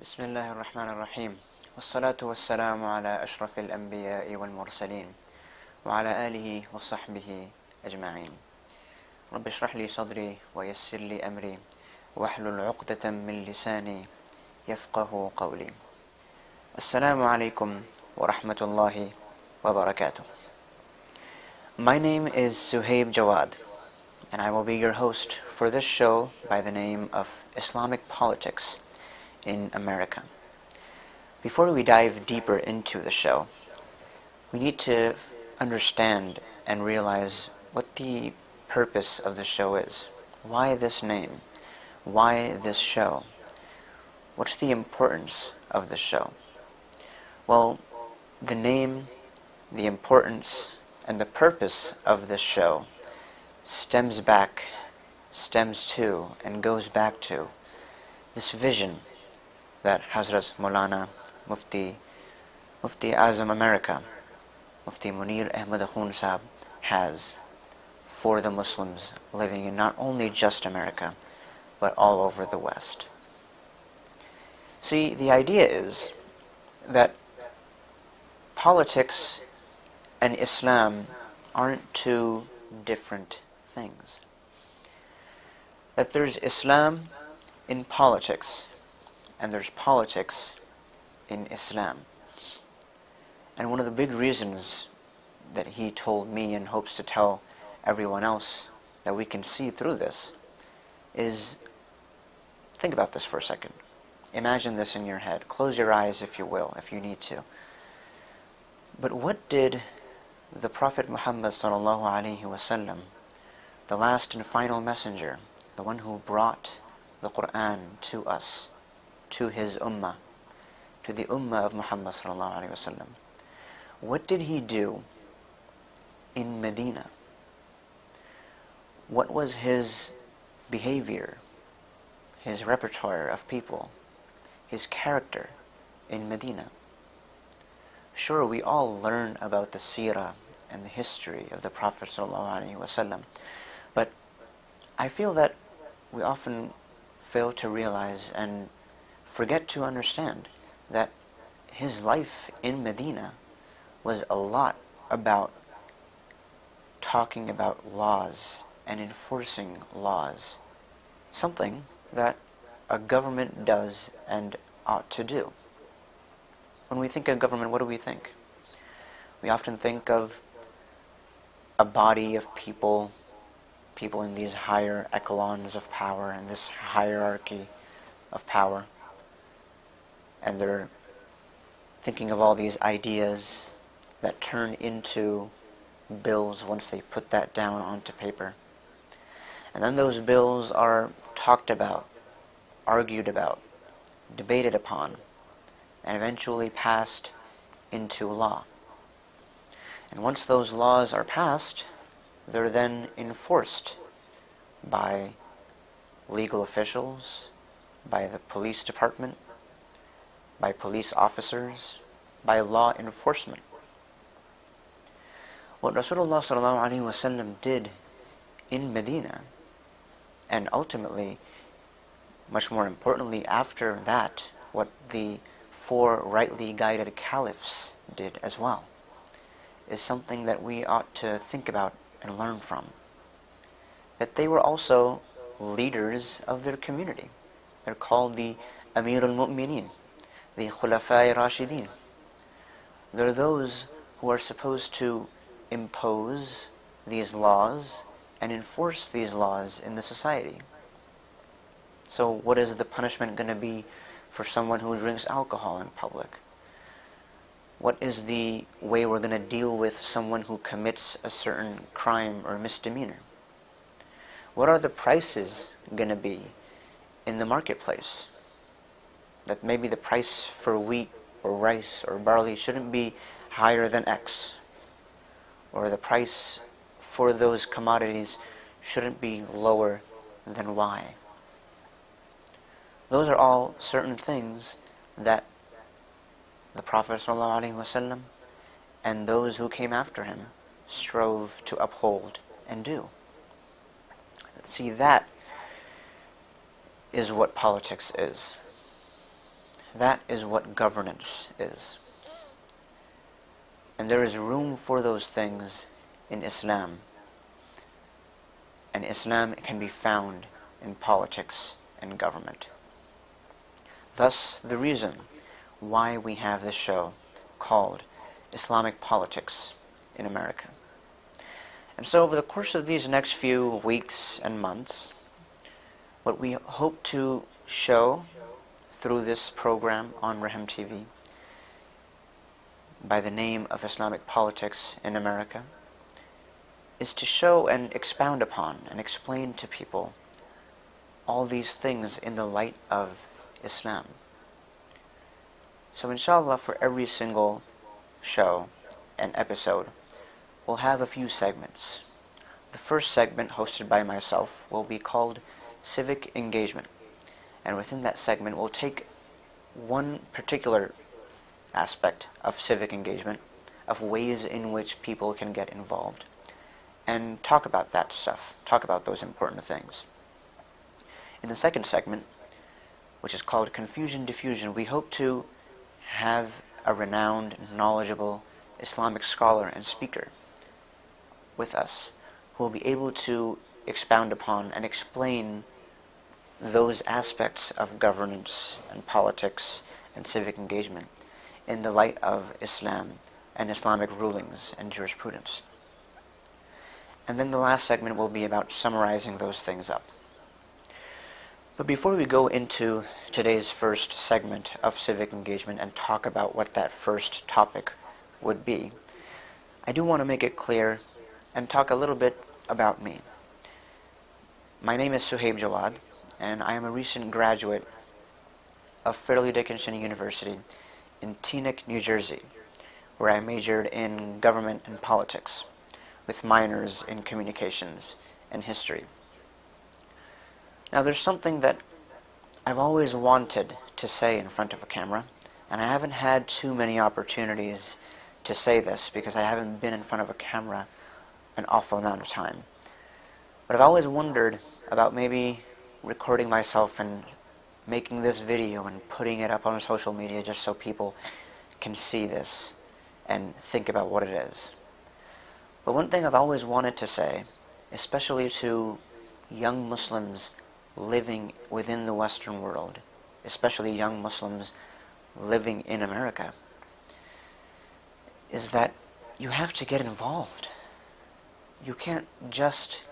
بسم الله الرحمن الرحيم والصلاة والسلام على أشرف الأنبياء والمرسلين وعلى آله وصحبه أجمعين. رب اشرح لي صدري ويسر لي أمري واحلل عقدة من لساني يفقه قولي. السلام عليكم ورحمة الله وبركاته. My name is Suhaib Jawad, and I will be your host for this show by the name of Islamic Politics in America. Before we dive deeper into the show, we need to understand and realize what the purpose of the show is. Why this name? Why this show? What's the importance of the show? Well, the name, the importance, and the purpose of this show stems to, and goes back to this vision that Hazrat Maulana Mufti Azam America, Mufti Muneer Ahmed Akhoon Sahab has for the Muslims living in not only just America, but all over the West. See, the idea is that politics and Islam aren't two different things. That there's Islam in politics, and there's politics in Islam. And one of the big reasons that he told me and hopes to tell everyone else that we can see through this is, think about this for a second. Imagine this in your head. Close your eyes if you will, if you need to. But what did the Prophet Muhammad sallallahu alaihi wasallam, the last and final messenger, the one who brought the Quran to us, to his ummah, to the ummah of Muhammad sallallahu alaihi wasallam, what did he do in Medina? What was his behavior, his repertoire of people, his character in Medina? Sure, we all learn about the seerah and the history of the Prophet ﷺ, but I feel that we often fail to realize and forget to understand that his life in Medina was a lot about talking about laws and enforcing laws, something that a government does and ought to do. When we think of government, what do we think? We often think of a body of people in these higher echelons of power and this hierarchy of power. And they're thinking of all these ideas that turn into bills once they put that down onto paper. And then those bills are talked about, argued about, debated upon, and eventually passed into law. And once those laws are passed, they're then enforced by legal officials, by the police department, by police officers, by law enforcement. What Rasulullah ﷺ did in Medina, and ultimately, much more importantly after that, what the four rightly guided caliphs did as well, is something that we ought to think about and learn from. That they were also leaders of their community. They're called the Amir al-Mu'mineen, the Khulafai Rashidin. They're those who are supposed to impose these laws and enforce these laws in the society. So what is the punishment going to be for someone who drinks alcohol in public? What is the way we're going to deal with someone who commits a certain crime or misdemeanor? What are the prices going to be in the marketplace? That maybe the price for wheat or rice or barley shouldn't be higher than X, or the price for those commodities shouldn't be lower than Y. Those are all certain things that the Prophet ﷺ and those who came after him strove to uphold and do. See, that is what politics is. That is what governance is. And there is room for those things in Islam. And Islam can be found in politics and government. Thus, the reason why we have this show called Islamic Politics in America. And so over the course of these next few weeks and months, what we hope to show through this program on Raham TV by the name of Islamic Politics in America is to show and expound upon and explain to people all these things in the light of Islam. So inshallah, for every single show and episode, we'll have a few segments. The first segment, hosted by myself, will be called Civic Engagement. And within that segment, we'll take one particular aspect of civic engagement, of ways in which people can get involved, and talk about that stuff, talk about those important things. In the second segment, which is called Confusion Diffusion, we hope to have a renowned, knowledgeable Islamic scholar and speaker with us who will be able to expound upon and explain those aspects of governance and politics and civic engagement in the light of Islam and Islamic rulings and jurisprudence. And then the last segment will be about summarizing those things up. But before we go into today's first segment of civic engagement and talk about what that first topic would be, I do want to make it clear and talk a little bit about me. My name is Suhaib Jawad, and I am a recent graduate of Fairleigh Dickinson University in Teaneck, New Jersey, where I majored in government and politics, with minors in communications and history. Now, there's something that I've always wanted to say in front of a camera, and I haven't had too many opportunities to say this because I haven't been in front of a camera an awful amount of time. But I've always wondered about maybe recording myself and making this video and putting it up on social media just so people can see this and think about what it is. But one thing I've always wanted to say, especially to young Muslims living within the Western world, especially young Muslims living in America, is that you have to get involved. You can't just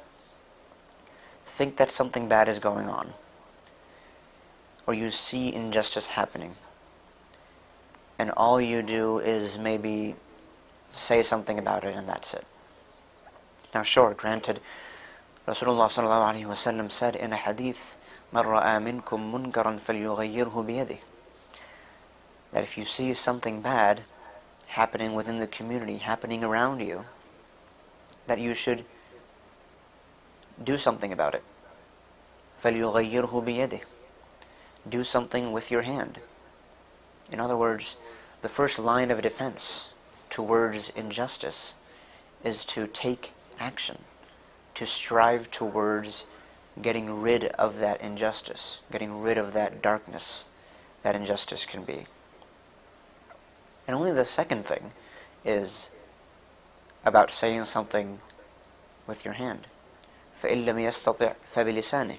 think that something bad is going on, or you see injustice happening, and all you do is maybe say something about it and that's it. Now sure, granted, Rasulullah ﷺ said in a hadith, مَنْ رَأَى مِنْكُمْ مُنْكَرًا فَلْيُغَيِّرْهُ بِيَدِهِ, that if you see something bad happening within the community, happening around you, that you should do something about it. فَلْيُغَيِّرْهُ بِيَدِهِ, do something with your hand. In other words, the first line of defense towards injustice is to take action, to strive towards getting rid of that injustice, getting rid of that darkness that injustice can be. And only the second thing is about saying something with your hand. فَإِن لَمْ يَسْتَطِعْ فَبِلِسَانِهِ,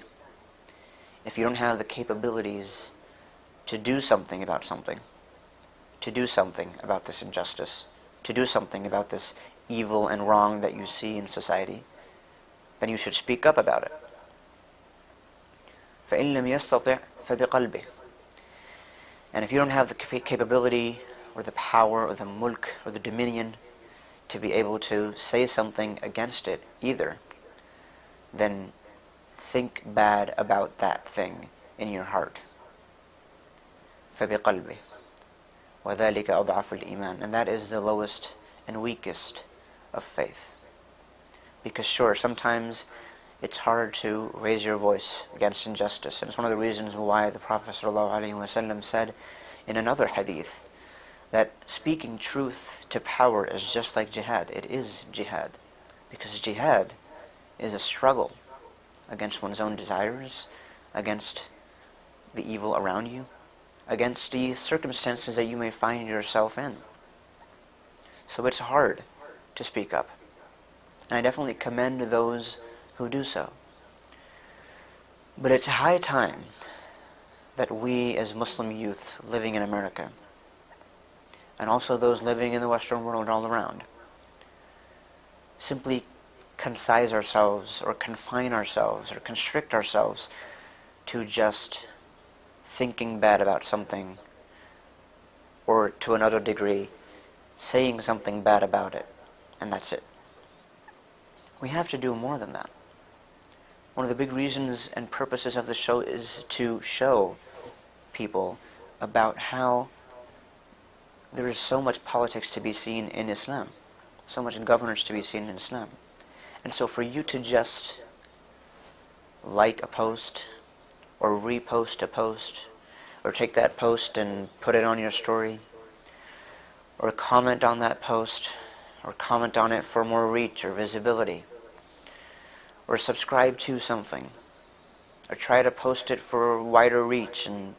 if you don't have the capabilities to do something about something, to do something about this injustice, to do something about this evil and wrong that you see in society, then you should speak up about it. فَإِن لَمْ يَسْتَطِعْ فَبِقَلْبِهِ, and if you don't have the capability or the power or the mulk or the dominion to be able to say something against it either, then think bad about that thing in your heart. فَبِقَلْبِهِ وَذَلِكَ أَضْعَفُ الْإِيمَانِ, and that is the lowest and weakest of faith. Because sure, sometimes it's hard to raise your voice against injustice, and it's one of the reasons why the Prophet ﷺ said in another hadith that speaking truth to power is just like jihad. It is jihad, because jihad is a struggle against one's own desires, against the evil around you, against the circumstances that you may find yourself in. So it's hard to speak up. And I definitely commend those who do so. But it's high time that we as Muslim youth living in America, and also those living in the Western world all around, simply concise ourselves or confine ourselves or constrict ourselves to just thinking bad about something, or to another degree saying something bad about it, and that's it. We have to do more than that. One of the big reasons and purposes of the show is to show people about how there is so much politics to be seen in Islam, so much governance to be seen in Islam. And so for you to just like a post, or repost a post, or take that post and put it on your story, or comment on that post, or comment on it for more reach or visibility, or subscribe to something, or try to post it for wider reach and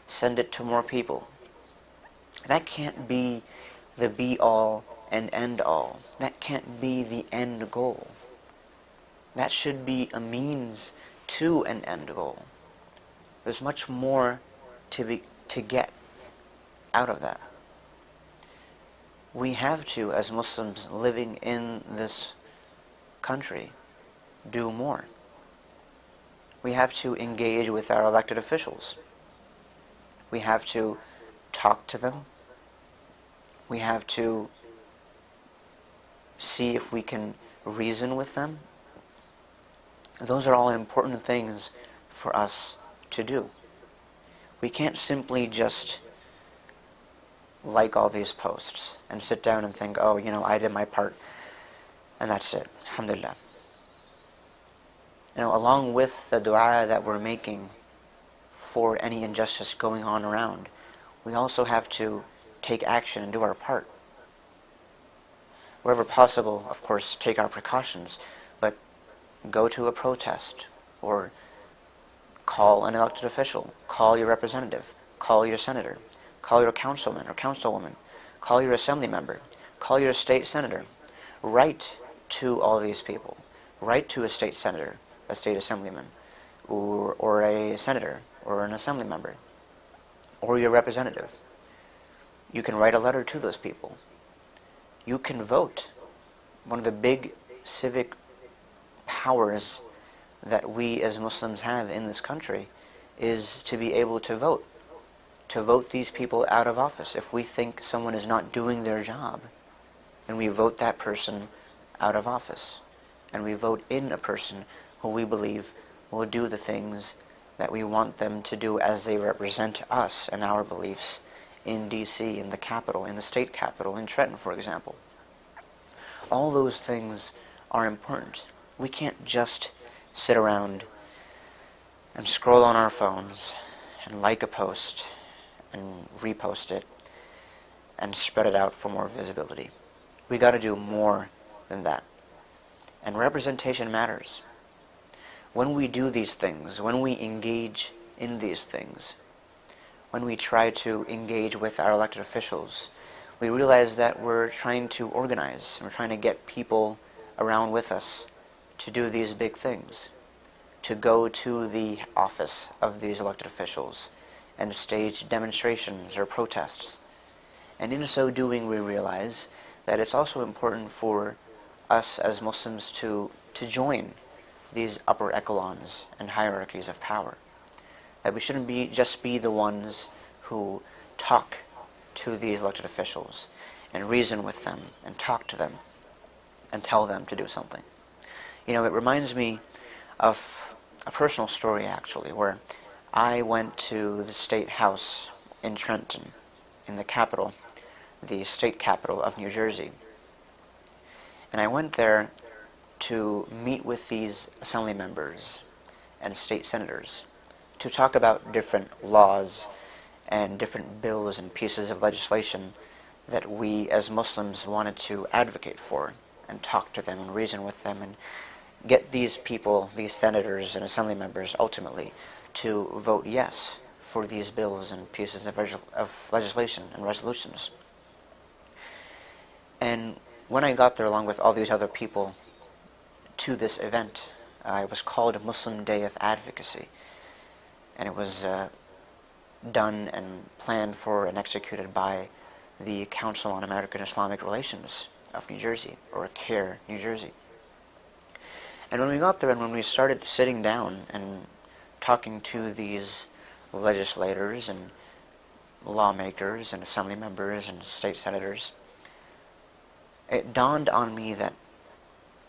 send it to more people. That can't be the be-all and end-all. That can't be the end goal. That should be a means to an end goal. There's much more to get out of that. We have to, as Muslims living in this country, do more. We have to engage with our elected officials. We have to talk to them. We have to see if we can reason with them. Those are all important things for us to do. We can't simply just like all these posts and sit down and think, oh, I did my part, and that's it. Alhamdulillah. Along with the dua that we're making for any injustice going on around, we also have to take action and do our part. Wherever possible, of course, take our precautions, but go to a protest, or call an elected official, call your representative, call your senator, call your councilman or councilwoman, call your assembly member, call your state senator. Write to all these people. Write to a state senator, a state assemblyman, or a senator, or an assembly member, or your representative. You can write a letter to those people. You can vote. One of the big civic powers that we as Muslims have in this country is to be able to vote. To vote these people out of office. If we think someone is not doing their job, then we vote that person out of office. And we vote in a person who we believe will do the things that we want them to do as they represent us and our beliefs in D.C., in the capital, in the state capital, in Trenton, for example. All those things are important. We can't just sit around and scroll on our phones and like a post and repost it and spread it out for more visibility. We got to do more than that. And representation matters. When we do these things, when we engage in these things, when we try to engage with our elected officials, we realize that we're trying to organize, and we're trying to get people around with us to do these big things, to go to the office of these elected officials and stage demonstrations or protests. And in so doing, we realize that it's also important for us as Muslims to join these upper echelons and hierarchies of power. That we shouldn't just be the ones who talk to these elected officials and reason with them and talk to them and tell them to do something. It reminds me of a personal story, actually, where I went to the State House in Trenton, in the capital, the state capital of New Jersey. And I went there to meet with these assembly members and state senators to talk about different laws and different bills and pieces of legislation that we as Muslims wanted to advocate for, and talk to them and reason with them and get these people, these senators and assembly members, ultimately to vote yes for these bills and pieces of legislation and resolutions. And when I got there along with all these other people to this event, it was called a Muslim Day of Advocacy, and it was done and planned for and executed by the Council on American Islamic Relations of New Jersey, or CARE, New Jersey. And when we got there and when we started sitting down and talking to these legislators and lawmakers and assembly members and state senators, it dawned on me that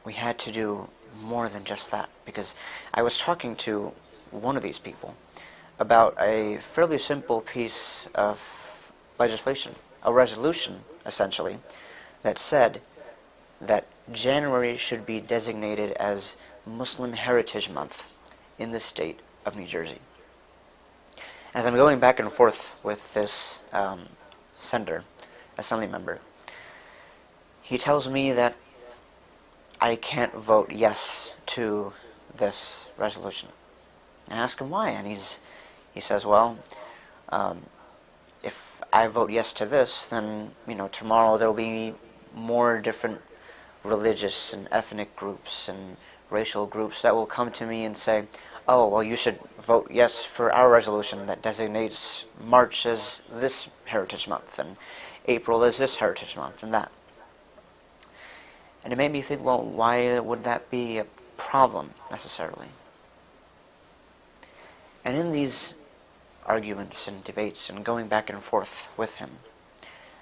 we had to do more than just that, because I was talking to one of these people about a fairly simple piece of legislation, a resolution essentially, that said that January should be designated as Muslim Heritage Month in the state of New Jersey. As I'm going back and forth with this senator, assembly member, he tells me that I can't vote yes to this resolution. And I ask him why, and he says, well, if I vote yes to this, then tomorrow there will be more different religious and ethnic groups and racial groups that will come to me and say, oh, well, you should vote yes for our resolution that designates March as this Heritage Month and April as this Heritage Month and that. And it made me think, well, why would that be a problem necessarily? And in these arguments and debates and going back and forth with him,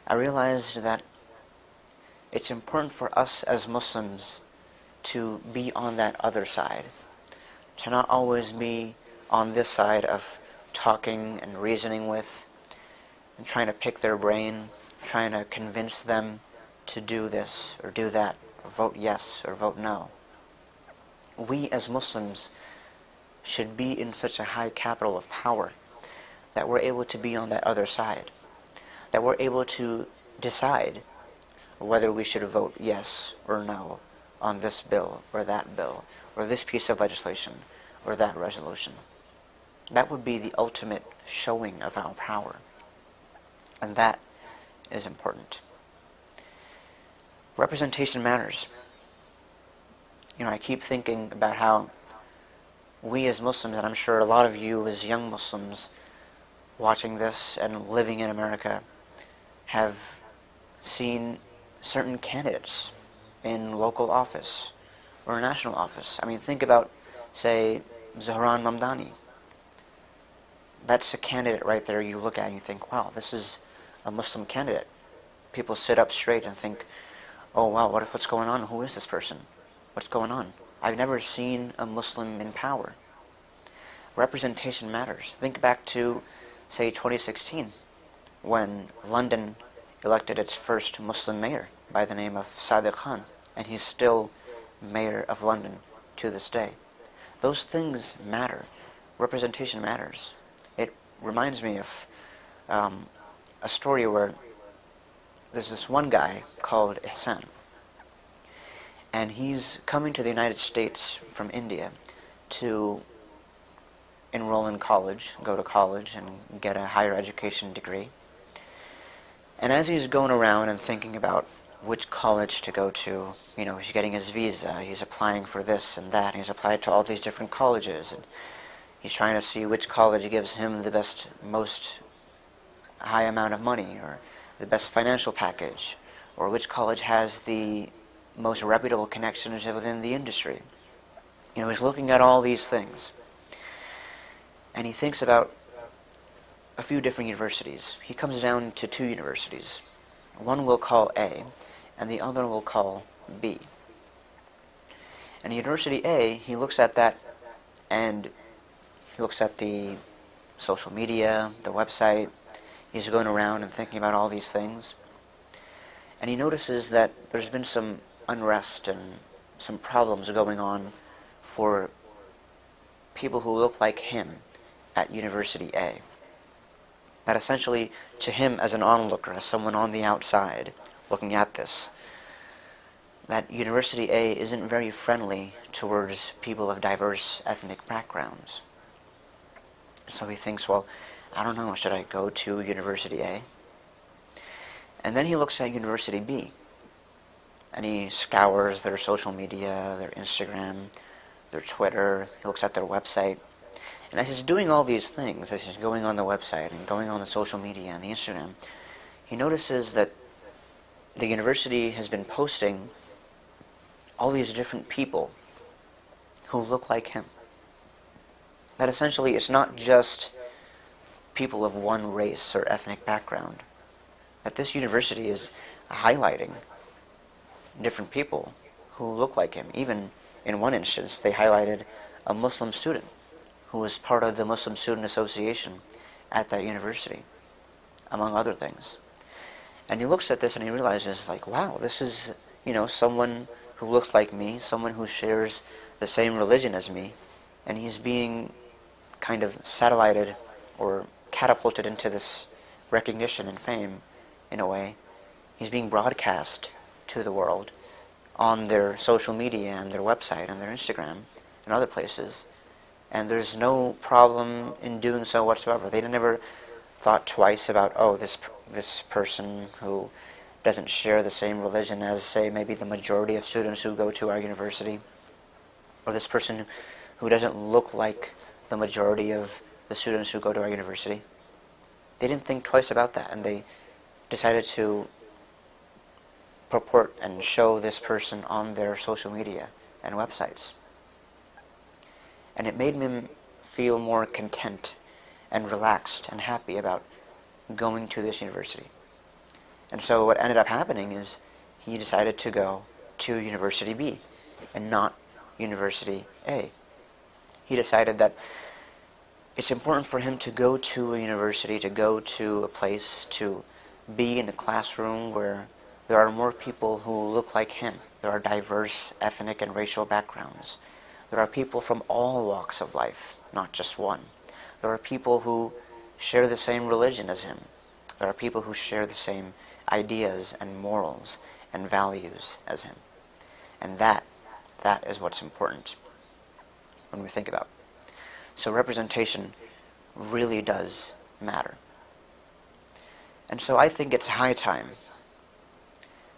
I realized that it's important for us as Muslims to be on that other side, to not always be on this side of talking and reasoning with and trying to pick their brain, trying to convince them to do this or do that, or vote yes or vote no. We as Muslims should be in such a high capital of power that we're able to be on that other side, that we're able to decide whether we should vote yes or no on this bill or this piece of legislation or that resolution. That would be the ultimate showing of our power, and that is important. Representation matters. I keep thinking about how we as Muslims, and I'm sure a lot of you as young Muslims watching this and living in America, have seen certain candidates in local office or national office. I mean, think about, say, Zohran Mamdani. That's a candidate right there you look at and you think, wow, this is a Muslim candidate. People sit up straight and think, oh wow, what's going on? Who is this person? What's going on? I've never seen a Muslim in power. Representation matters. Think back to, say, 2016, when London elected its first Muslim mayor by the name of Sadiq Khan, and he's still mayor of London to this day. Those things matter. Representation matters. It reminds me of a story where there's this one guy called Ihsan, and he's coming to the United States from India to enroll in college, go to college and get a higher education degree. And as he's going around and thinking about which college to go to, he's getting his visa, he's applying for this and that, and he's applied to all these different colleges, and he's trying to see which college gives him the most high amount of money, or the best financial package, or which college has the most reputable connections within the industry. He's looking at all these things, and he thinks about a few different universities. He comes down to two universities. One we'll call A, and the other we'll call B. And University A, he looks at that, and he looks at the social media, the website. He's going around and thinking about all these things. And he notices that there's been some unrest and some problems going on for people who look like him at University A. That essentially, to him as an onlooker, as someone on the outside looking at this, that University A isn't very friendly towards people of diverse ethnic backgrounds. So he thinks, well, I don't know, should I go to University A? And then he looks at University B, and he scours their social media, their Instagram, their Twitter. He looks at their website. And as he's doing all these things, as he's going on the website and going on the social media and the Instagram, he notices that the university has been posting all these different people who look like him. That essentially it's not just people of one race or ethnic background. That this university is highlighting different people who look like him. Even in one instance, they highlighted a Muslim student who was part of the Muslim Student Association at that university, among other things. And he looks at this and he realizes, like, wow, this is, someone who looks like me, someone who shares the same religion as me, and he's being kind of satellited or catapulted into this recognition and fame in a way. He's being broadcast to the world on their social media and their website and their Instagram and other places. And there's no problem in doing so whatsoever. They never thought twice about, this person who doesn't share the same religion as, say, maybe the majority of students who go to our university, or this person who doesn't look like the majority of the students who go to our university. They didn't think twice about that, and they decided to purport and show this person on their social media and websites. And it made him feel more content and relaxed and happy about going to this university. And so what ended up happening is he decided to go to University B and not University A. He decided that it's important for him to go to a university, to go to a place, to be in a classroom where there are more people who look like him. There are diverse ethnic and racial backgrounds. There are people from all walks of life, not just one. There are people who share the same religion as him. There are people who share the same ideas and morals and values as him. And that is what's important when we think about it. So representation really does matter. And so I think it's high time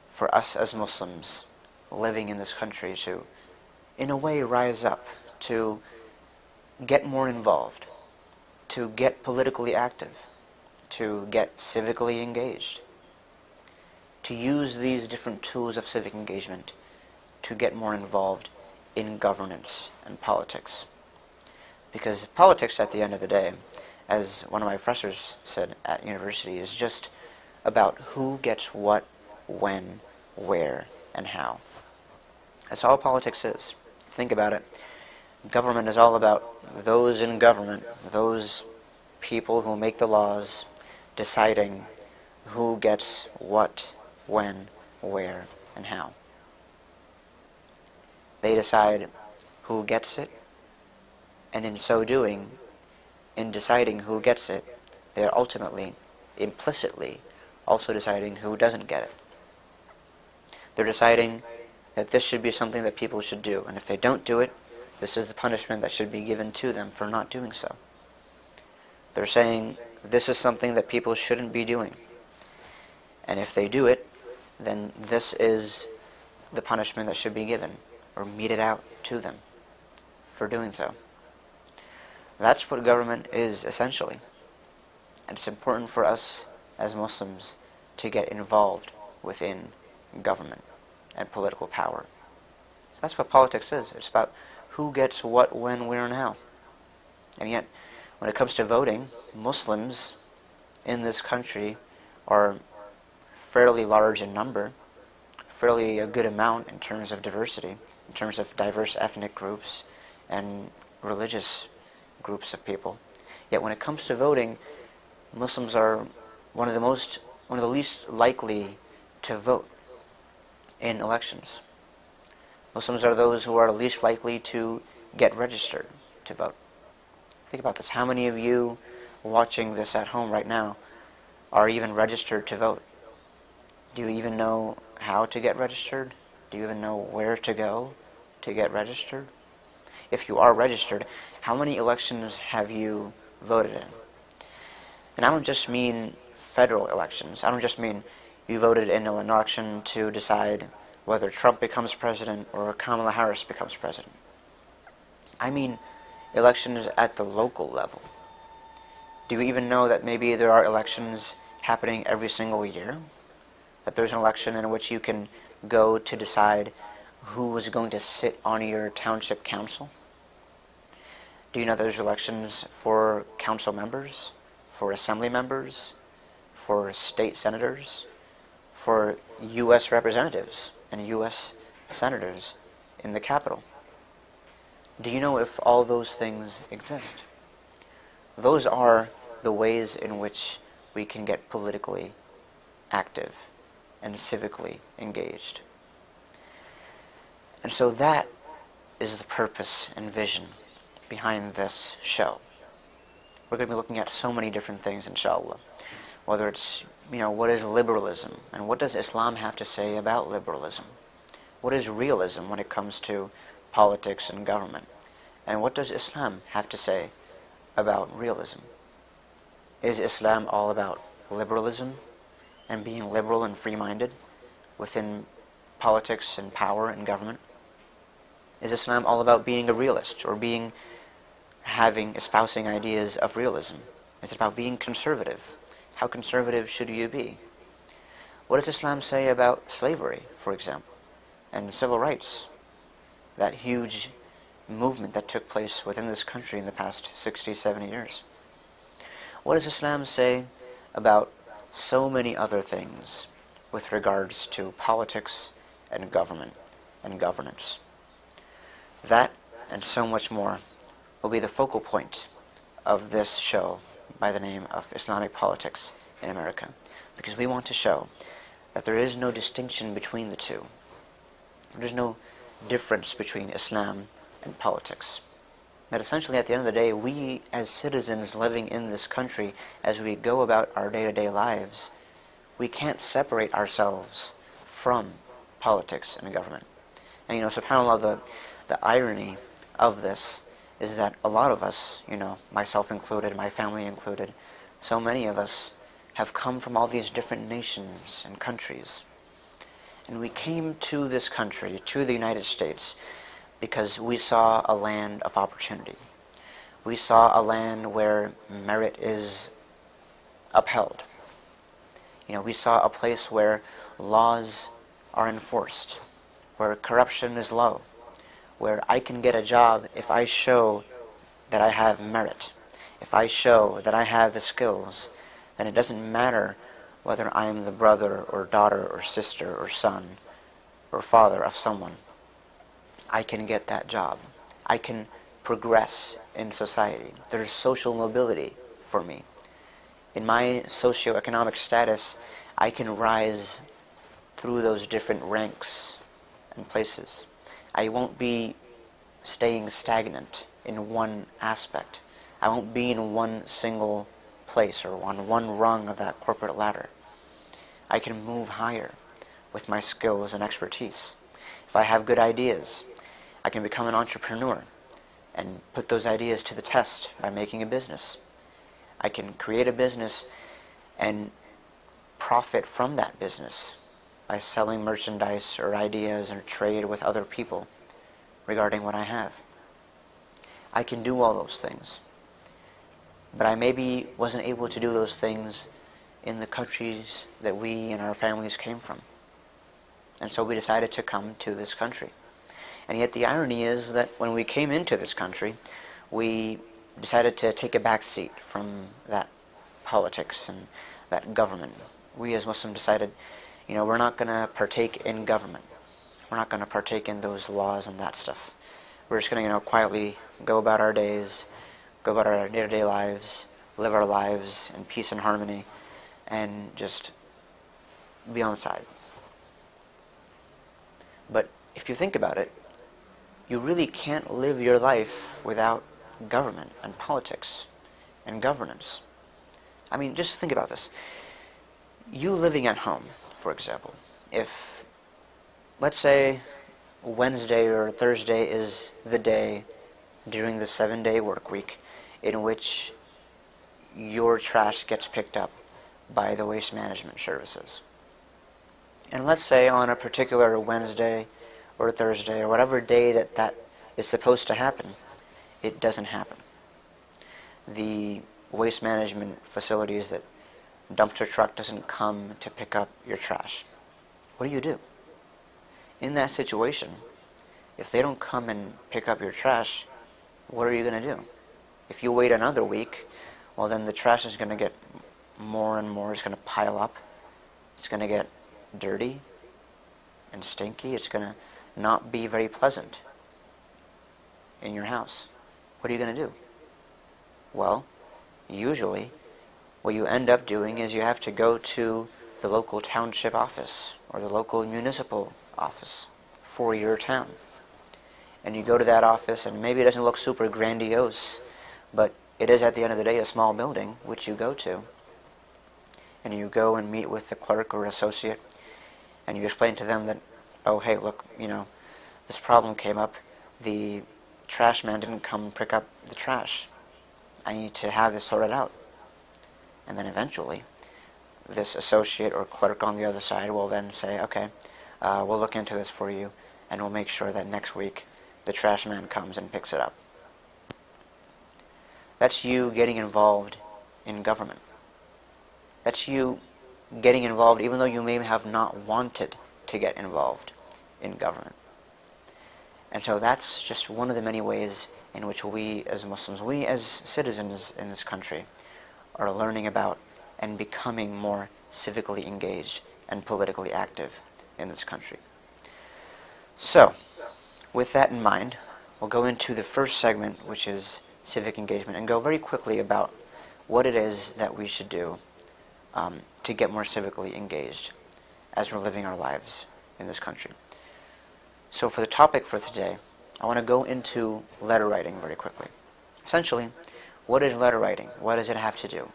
for us as Muslims living in this country to, in a way, rise up, to get more involved, to get politically active, to get civically engaged, to use these different tools of civic engagement to get more involved in governance and politics. Because politics, at the end of the day, as one of my professors said at university, is just about who gets what, when, where, and how. That's all politics is. Think about it. Government is all about those in government, those people who make the laws, deciding who gets what, when, where, and how. They decide who gets it, and in so doing, in deciding who gets it, they are ultimately, implicitly, also deciding who doesn't get it. They're deciding that this should be something that people should do, and if they don't do it, this is the punishment that should be given to them for not doing so. They're saying this is something that people shouldn't be doing, and if they do it, then this is the punishment that should be given, or meted out to them for doing so. That's what government is, essentially. And it's important for us as Muslims to get involved within government and political power. So that's what politics is. It's about who gets what, when, where, and how. And yet, when it comes to voting, Muslims in this country are fairly large in number, fairly a good amount in terms of diversity, in terms of diverse ethnic groups and religious groups of people. Yet when it comes to voting, Muslims are one of the least likely to vote in elections. Muslims are those who are least likely to get registered to vote. Think about this. How many of you watching this at home right now are even registered to vote? Do you even know how to get registered? Do you even know where to go to get registered? If you are registered, how many elections have you voted in? And I don't just mean federal elections. I don't just mean you voted in an election to decide whether Trump becomes president or Kamala Harris becomes president. I mean elections at the local level. Do you even know that maybe there are elections happening every single year? That there's an election in which you can go to decide who is going to sit on your township council? Do you know that there's elections for council members, for assembly members, for state senators, for U.S. representatives and U.S. senators in the Capitol? Do you know if all those things exist? Those are the ways in which we can get politically active and civically engaged. And so that is the purpose and vision behind this show. We're going to be looking at so many different things, inshallah. Whether it's, what is liberalism? And what does Islam have to say about liberalism? What is realism when it comes to politics and government? And what does Islam have to say about realism? Is Islam all about liberalism and being liberal and free-minded within politics and power and government? Is Islam all about being a realist or espousing ideas of realism? Is it about being conservative? How conservative should you be? What does Islam say about slavery, for example, and civil rights? That huge movement that took place within this country in the past 60, 70 years. What does Islam say about so many other things with regards to politics and government and governance? That and so much more will be the focal point of this show by the name of Islamic Politics in America, because we want to show that there is no distinction between the two. There's no difference between Islam and politics. That essentially at the end of the day, we as citizens living in this country, as we go about our day-to-day lives, we can't separate ourselves from politics and government. And subhanAllah, the irony of this is that a lot of us, myself included, my family included, so many of us have come from all these different nations and countries. And we came to this country, to the United States, because we saw a land of opportunity. We saw a land where merit is upheld. We saw a place where laws are enforced, where corruption is low, where I can get a job if I show that I have merit. If I show that I have the skills, then it doesn't matter whether I am the brother or daughter or sister or son or father of someone. I can get that job. I can progress in society. There's social mobility for me. In my socioeconomic status, I can rise through those different ranks and places. I won't be staying stagnant in one aspect. I won't be in one single place or on one rung of that corporate ladder. I can move higher with my skills and expertise. If I have good ideas, I can become an entrepreneur and put those ideas to the test by making a business. I can create a business and profit from that business by selling merchandise or ideas or trade with other people regarding what I have. I can do all those things. But I maybe wasn't able to do those things in the countries that we and our families came from. And so we decided to come to this country. And yet the irony is that when we came into this country, we decided to take a back seat from that politics and that government. We as Muslims decided, we're not going to partake in government. We're not going to partake in those laws and that stuff. We're just going to, quietly go about our days, go about our day-to-day lives, live our lives in peace and harmony, and just be on the side. But if you think about it, you really can't live your life without government and politics and governance. I mean, just think about this. You living at home, for example, if, let's say, Wednesday or Thursday is the day during the 7-day work week in which your trash gets picked up by the waste management services. And let's say on a particular Wednesday or Thursday or whatever day that is supposed to happen, it doesn't happen. The waste management facilities, that dumpster truck doesn't come to pick up your trash. What do? In that situation, if they don't come and pick up your trash, what are you going to do? If you wait another week, well, then the trash is going to get more and more. It's going to pile up. It's going to get dirty and stinky. It's going to not be very pleasant in your house. What are you going to do? Well, usually what you end up doing is you have to go to the local township office or the local municipal office for your town. And you go to that office, and maybe it doesn't look super grandiose, but it is at the end of the day a small building which you go to. And you go and meet with the clerk or associate, and you explain to them that, oh, hey, look, this problem came up. The trash man didn't come pick up the trash. I need to have this sorted out. And then eventually, this associate or clerk on the other side will then say, okay, we'll look into this for you, and we'll make sure that next week the trash man comes and picks it up. That's you getting involved in government. That's you getting involved even though you may have not wanted to get involved in government. And so that's just one of the many ways in which we as Muslims, we as citizens in this country, are learning about and becoming more civically engaged and politically active in this country. So, with that in mind, we'll go into the first segment, which is civic engagement, and go very quickly about what it is that we should do to get more civically engaged as we're living our lives in this country. So for the topic for today, I want to go into letter writing very quickly. Essentially, what is letter writing? What does it have to do?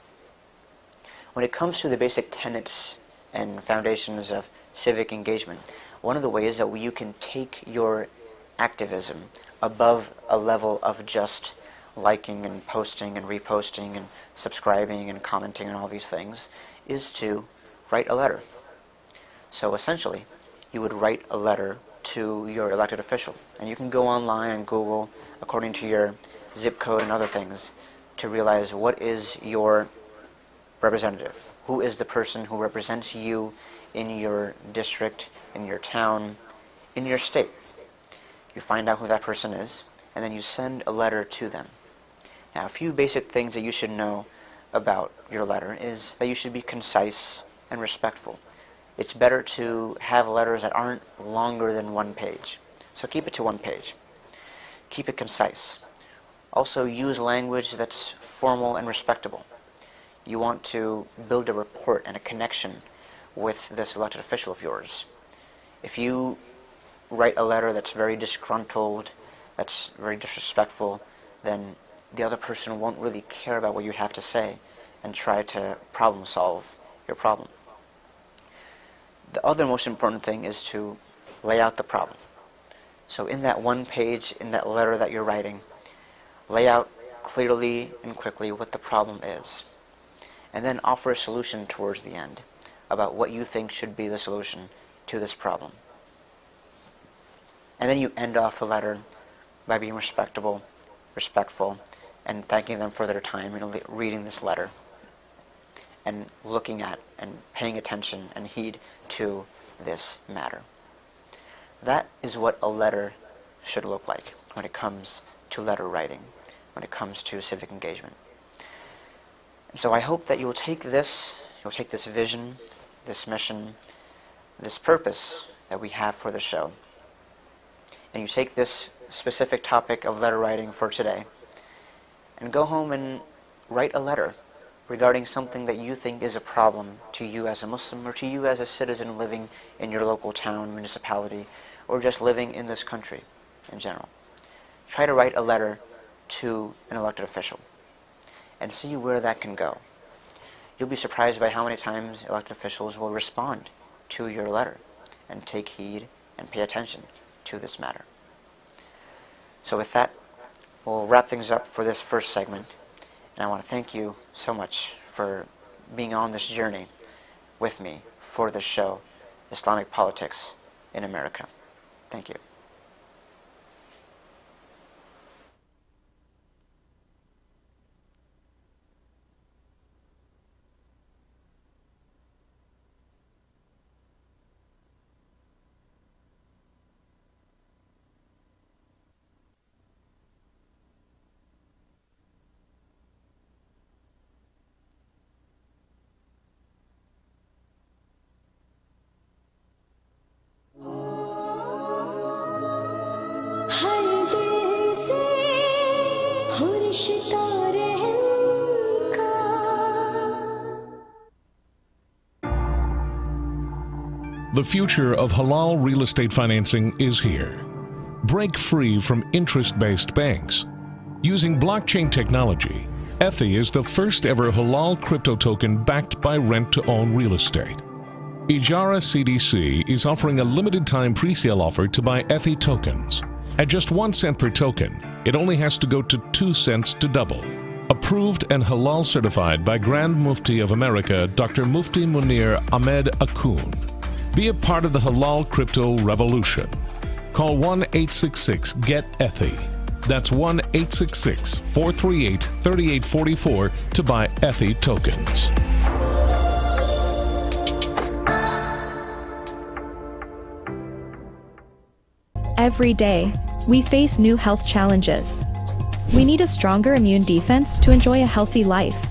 When it comes to the basic tenets and foundations of civic engagement, one of the ways that you can take your activism above a level of just liking and posting and reposting and subscribing and commenting and all these things is to write a letter. So essentially, you would write a letter to your elected official. And you can go online and Google, according to your zip code and other things, to realize what is your representative. Who is the person who represents you in your district, in your town, in your state. You find out who that person is, and then you send a letter to them. Now, a few basic things that you should know about your letter is that you should be concise and respectful. It's better to have letters that aren't longer than 1 page. So keep it to 1 page. Keep it concise. Also use language that's formal and respectable. You want to build a rapport and a connection with this elected official of yours. If you write a letter that's very disgruntled, that's very disrespectful, then the other person won't really care about what you have to say and try to problem solve your problem. The other most important thing is to lay out the problem. So in that 1 page, in that letter that you're writing, lay out clearly and quickly what the problem is. And then offer a solution towards the end about what you think should be the solution to this problem. And then you end off the letter by being respectful, and thanking them for their time in reading this letter, and looking at and paying attention and heed to this matter. That is what a letter should look like when it comes to letter writing, when it comes to civic engagement. And so I hope that you'll take this vision, this mission, this purpose that we have for the show, and you take this specific topic of letter writing for today, and go home and write a letter regarding something that you think is a problem to you as a Muslim or to you as a citizen living in your local town, municipality, or just living in this country in general. Try to write a letter to an elected official and see where that can go. You'll be surprised by how many times elected officials will respond to your letter and take heed and pay attention to this matter. So with that, we'll wrap things up for this first segment, And I want to thank you so much for being on this journey with me for this show, Islamic Politics in America. Thank you. The future of halal real estate financing is here. Break free from interest-based banks. Using blockchain technology, Ethi is the first ever halal crypto token backed by rent-to-own real estate. Ijara CDC is offering a limited time pre-sale offer to buy Ethi tokens. At just 1 cent per token, it only has to go to 2 cents to double. Approved and halal certified by Grand Mufti of America, Dr. Mufti Muneer Ahmed Akhoon. Be a part of the halal crypto revolution. Call 1-866-GET-ETHI. That's 1-866-438-3844 to buy Ethi tokens. Every day, we face new health challenges. We need a stronger immune defense to enjoy a healthy life.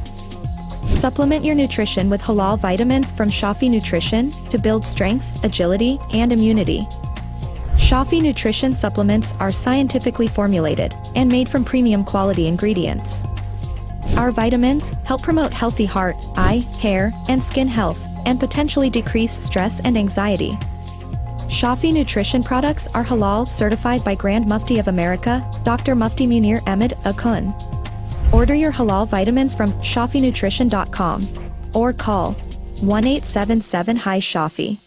Supplement your nutrition with halal vitamins from Shafi Nutrition to build strength, agility, and immunity. Shafi Nutrition supplements are scientifically formulated and made from premium quality ingredients. Our vitamins help promote healthy heart, eye, hair, and skin health, and potentially decrease stress and anxiety. Shafi Nutrition products are halal certified by Grand Mufti of America, Dr. Mufti Muneer Ahmed Akhoon. Order your halal vitamins from shafinutrition.com or call 1-877-HI-SHAFI.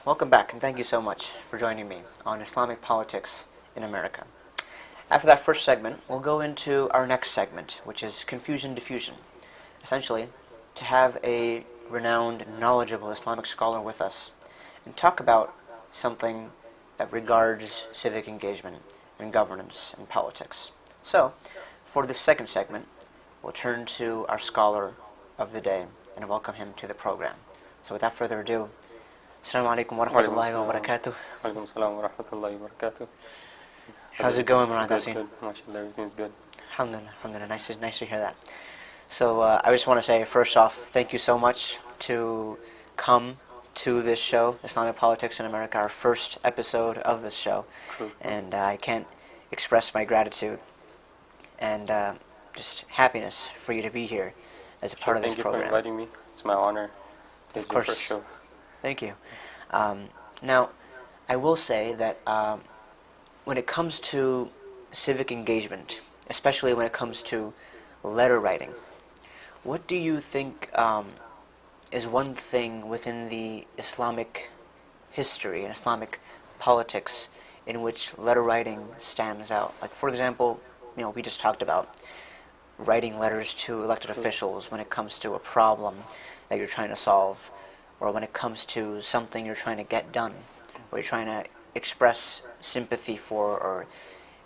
Welcome back, and thank you so much for joining me on Islamic Politics in America. After that first segment, we'll go into our next segment, which is Confusion Diffusion. Essentially, to have a renowned, knowledgeable Islamic scholar with us and talk about something that regards civic engagement and governance and politics. So, for this second segment, we'll turn to our scholar of the day and welcome him to the program. So without further ado, Assalamu alaikum wa rahmatullahi wa barakatuh. Alaikum salam wa rahmatullahi wa barakatuh. How's it going, Murad Hassan? Good, mashallah, everything's good. Alhamdulillah, alhamdulillah. Nice to hear that. So I just want to say, first off, thank you so much to come to this show, Islamic Politics in America, our first episode of this show. True. And I can't express my gratitude and just happiness for you to be here as a part of this program. Thank you for inviting me. It's my honor. Of course. First show. Thank you. Now, I will say that when it comes to civic engagement, especially when it comes to letter writing, what do you think is one thing within the Islamic history and Islamic politics in which letter writing stands out? Like, for example, we just talked about writing letters to elected officials when it comes to a problem that you're trying to solve, or when it comes to something you're trying to get done, or you're trying to express sympathy for, or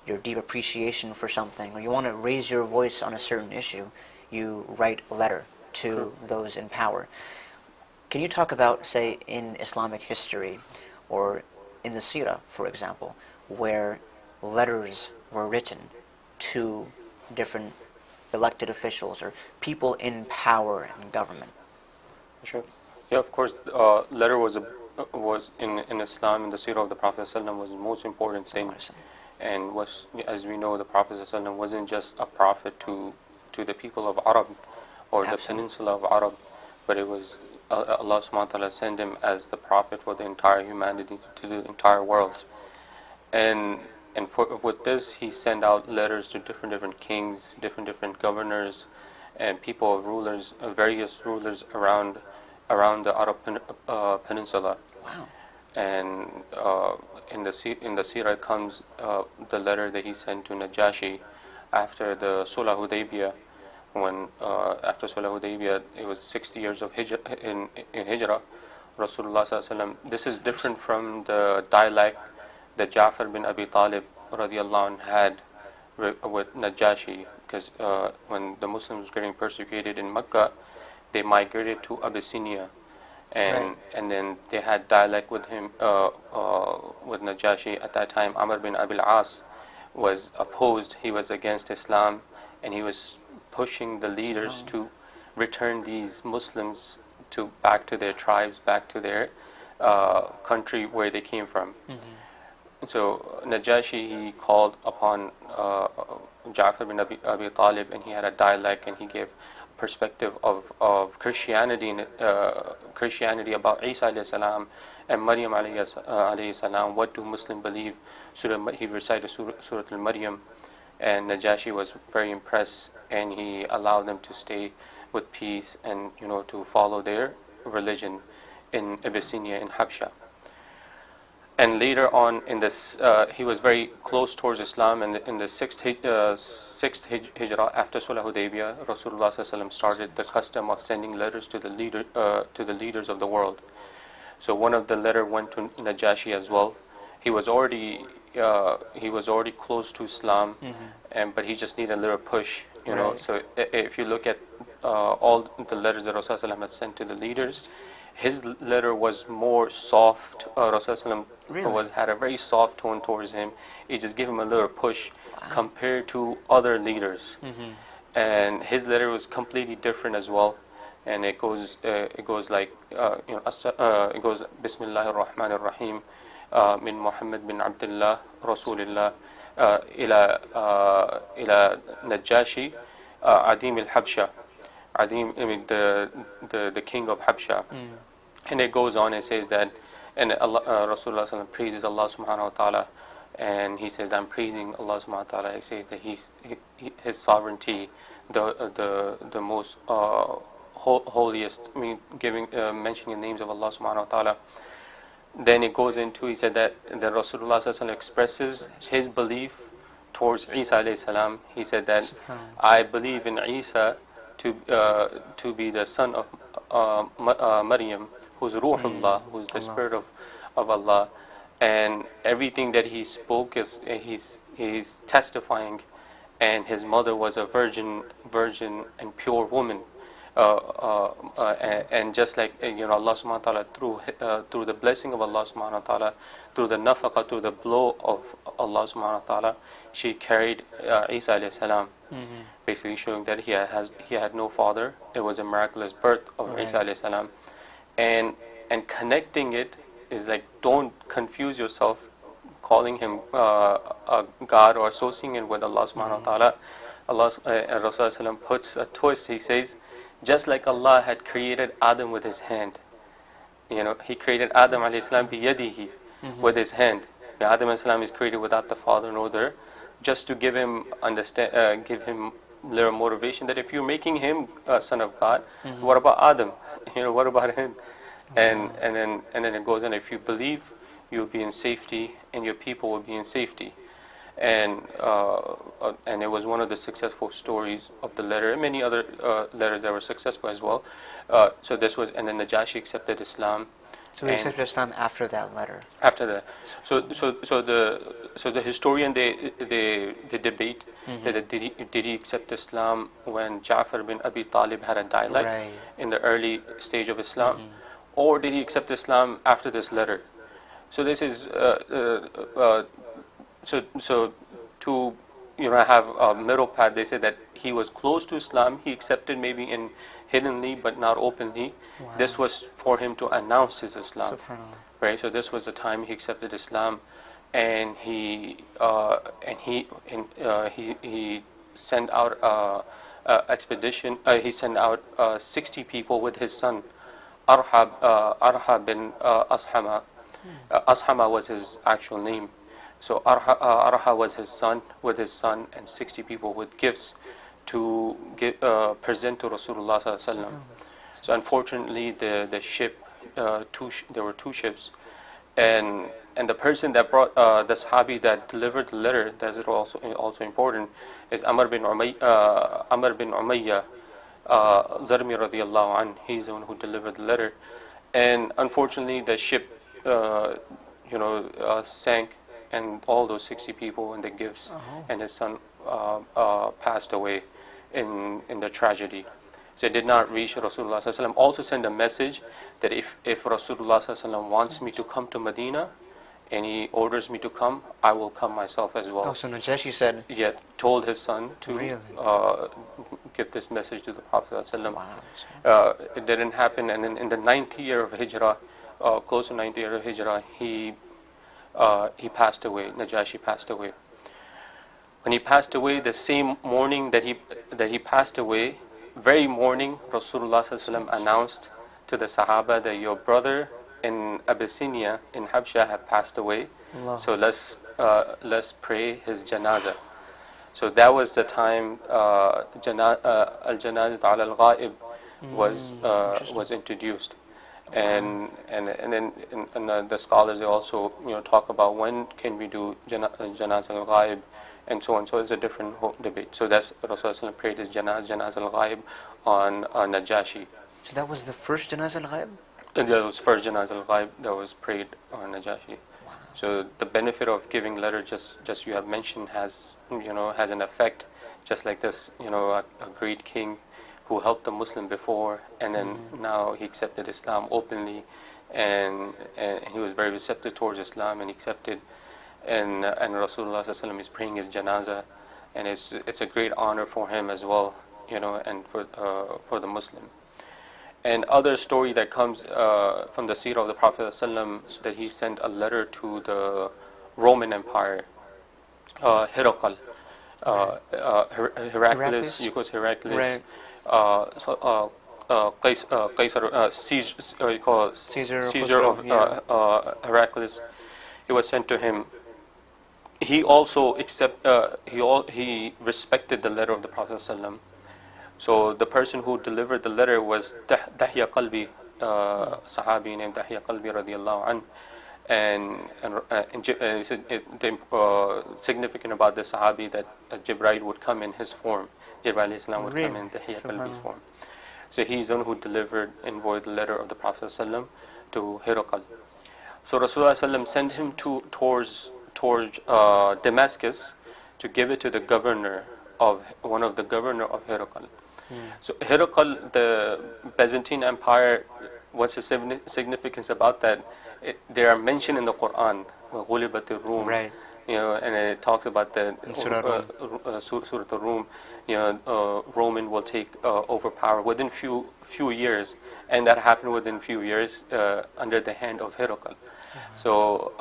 your deep appreciation for something, or you want to raise your voice on a certain issue, you write a letter to those in power. Can you talk about, say, in Islamic history, or in the Seerah, for example, where letters were written to different elected officials or people in power and government? Sure. Yeah, of course. Letter was in Islam, in the Seerah of the Prophet ﷺ, was the most important thing, and was, as we know, the Prophet ﷺ wasn't just a prophet to the people of Arab, for the peninsula of Arab, but it was Allah subhanahu wa ta'ala sent him as the prophet for the entire humanity, to the entire world. And with this, he sent out letters to different kings, different governors, and people of rulers, various rulers around the Arab peninsula. Wow. And in the Sirah comes the letter that he sent to Najashi after the Sulh Hudaybiyah. When after Sulh Hudaybiyah, it was 60 years of in Hijrah. Rasulullah sallallahu alaihi wasallam. This is different from the dialect that Ja'far bin Abi Talib radiallahu anhu had with Najashi, because when the Muslims were getting persecuted in Mecca, they migrated to Abyssinia, and then they had dialect with him with Najashi. At that time, Amr bin Abil As was opposed. He was against Islam, and he was pushing the leaders to return these Muslims back to their tribes, back to their country where they came from. So Najashi, he called upon Ja'far bin Abi Talib, and he had a dialect, and he gave perspective of Christianity about Isa alayhi salam and Maryam alayhi salam. What do Muslims believe? He recited Surah Al-Maryam, and Najashi was very impressed, and he allowed them to stay with peace and to follow their religion in Abyssinia, in Habsha. And later on in this, he was very close towards Islam, and in the sixth Hijrah after Sulh Hudaybiyah, Rasulullah sallallahu alaihi wasallam started the custom of sending letters to the leaders of the world. So one of the letter went to Najashi as well. He was already close to Islam, but he just needed a little push, know. So if you look at all the letters that Rasulullah have sent to the leaders, his letter was more soft. Rasulullah had a very soft tone towards him. He just gave him a little push compared to other leaders. And his letter was completely different as well. And it goes like it goes Bismillahir Rahmanir Rahim min Muhammad bin Abdullah Rasulillah ila Najashi Adim al-Habsha. Adim, I mean the king of Habsha. And it goes on and says that, and Rasulullah praises Allah subhanahu wa ta'ala, and he says that I'm praising Allah subhanahu wa ta'ala. He says that his sovereignty, the most holiest, I mean mentioning the names of Allah subhanahu wa ta'ala. Then it goes into, he said that Rasulullah expresses his belief towards Isa alayhi salam. He said that I believe in Isa to be the son of Maryam, who's Ruhullah, who's the spirit of Allah, and everything that he spoke is he's testifying, and his mother was a virgin and pure woman, and just like Allah subhanahu wa ta'ala through the blessing of Allah subhanahu wa ta'ala, through the nafaqah, through the blow of Allah subhanahu wa ta'ala, she carried Isa alayhi salam. Basically showing that he had no father. It was a miraculous birth of Isa alayhi salam. And connecting it is like, don't confuse yourself calling him a God or associating it with Allah subhanahu wa ta'ala. Rasulullah puts a twist. He says, just like Allah had created Adam with his hand, he created Adam alayhi salam biyadihi, with his hand. Adam alayhi salam is created without the father nor mother, just to give him little motivation that if you're making him a son of God, what about Adam? What about him? And then it goes on. If you believe, you'll be in safety, and your people will be in safety. And it was one of the successful stories of the letter, and many other letters that were successful as well. So this was, and then Najashi accepted Islam. So he accepted Islam after that letter. After that, so the historian they debate that did he accept Islam when Ja'far bin Abi Talib had a dialect in the early stage of Islam, or did he accept Islam after this letter? So this is so to have a middle path. They say that he was close to Islam. He accepted maybe hiddenly, but not openly. This was for him to announce his Islam, right? So this was the time he accepted Islam, and he sent out expedition. He sent out 60 people with his son, Arha bin Ashama. Ashama was his actual name. So Arha was his son, with his son and 60 people with gifts to present to Rasulullah sallallahu alaihi wasallam. So unfortunately, the ship, there were two ships, and the person that brought the Sahabi that delivered the letter, that is also important, is Amr bin Umayyah Zarmi radiallahu anh. He's the one who delivered the letter, and unfortunately the ship sank, and all those 60 people and the gifts and his son passed away in the tragedy. So it did not reach Rasulullah sallallahu alaihi wasallam. Also send a message that if Rasulullah sallallahu alaihi wasallam wants me to come to Medina and he orders me to come, I will come myself as well. Oh, so Najashi said? Yeah, told his son to Really? give this message to the Prophet sallallahu alaihi wasallam. Wow. It didn't happen, and in the 9th year of Hijrah, close to 9th year of Hijrah, he passed away. Najashi passed away. When he passed away, the same morning that he passed away, very morning, Rasulullah sallallahu alaihi wasallam announced to the Sahaba that your brother in Abyssinia, in Habsha, have passed away. Allah. So let's pray his janazah. So that was the time al-janazah al-ghaib was introduced. And then the scholars, they also talk about when can we do janazah al-ghaib and so on. So it's a different whole debate. So that's Rasulullah prayed his janazah al-ghaib on Najashi. So that was the first janazah al-ghaib? And that was first janazah al-ghaib that was prayed on Najashi. Wow. So the benefit of giving letter, just you have mentioned, has an effect, just like this, a great king who helped the Muslim before, and then now he accepted Islam openly, and he was very receptive towards Islam and accepted, and Rasulullah sallallahu alaihi wasallam is praying his janazah, and it's a great honor for him as well, and for the Muslim. And other story that comes from the seerah of the Prophet sallallahu alaihi wasallam, that he sent a letter to the Roman Empire, Heracles, Heraclius, you call Heraclius. Right. Caesar of Heraclius. It was sent to him. He also he respected the letter of the Prophet ﷺ. So the person who delivered the letter was Dahya Qalbi, Sahabi named Dahya Qalbi radiallahu anh. And significant about the Sahabi that Jibreel would come in his form. Jibreel Islam would come in Dahya Qalbi's form. So he's the one who delivered and void the letter of the Prophet ﷺ to Heracles. So Rasulullah ﷺ sent him towards Damascus to give it to the governor of Heracles. So Heracles, the Byzantine Empire, what's the significance about that? They are mentioned in the Quran, غُلِبَتِ الرُّوم, right. And it talks about the Surah Al-Rum, Roman will take overpower within few years, and that happened within few years under the hand of Heracles. So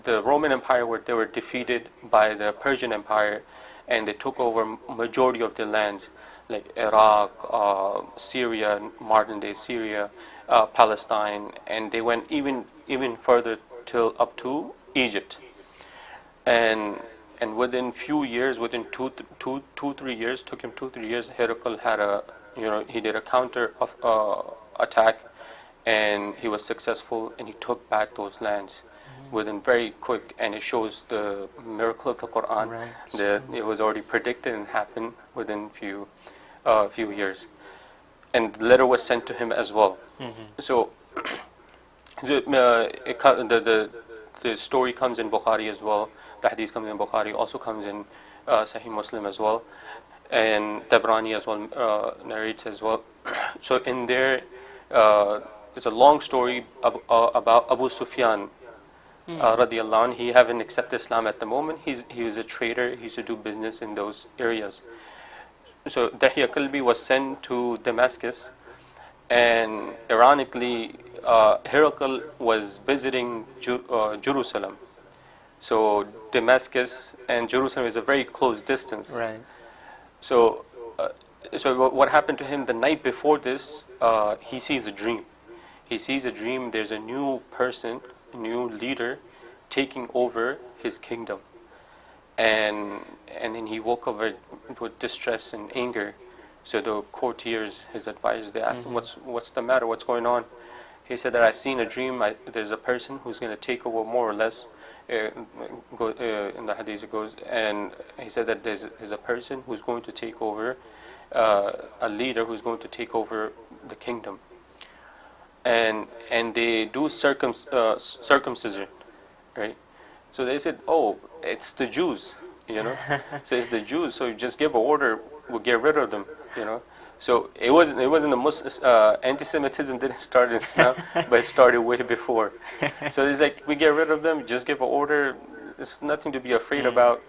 the Roman Empire, they were defeated by the Persian Empire, and they took over majority of the lands, like Iraq, Syria, modern day Syria, Palestine, and they went even further till up to Egypt. And within few years, within 3 years, took him 2-3 years, Heracles had he did a counter attack, and he was successful, and he took back those lands within very quick, and it shows the miracle of the Quran, right. That it was already predicted and happened within few years. And the letter was sent to him as well. So the story comes in Bukhari as well. The hadith comes in Bukhari, also comes in Sahih Muslim as well, and Tabrani as well narrates as well. So in there, it's a long story about Abu Sufyan radiallahu anh. He haven't accepted Islam at the moment. He was a trader. He used to do business in those areas. So Dahya Qalbi was sent to Damascus, and ironically, Heracles was visiting Jerusalem. So Damascus and Jerusalem is a very close distance. Right. So so what happened to him the night before this? He sees a dream. He sees a dream. There's a new person, a new leader, taking over his kingdom, and then he woke up with distress and anger. So the courtiers, his advisors, they asked him, "What's the matter? What's going on?" He said that I seen a dream. There's a person who's going to take over, more or less. In the hadith it goes, and he said that there's a person who's going to take over, a leader who's going to take over the kingdom, and they do circumcision, right? So they said, oh, it's the Jews, so it's the Jews. So you just give an order, we'll get rid of them, So it wasn't the Muslim anti-Semitism didn't start in Islam, but it started way before. So it's like we get rid of them, just give an order. There's nothing to be afraid about,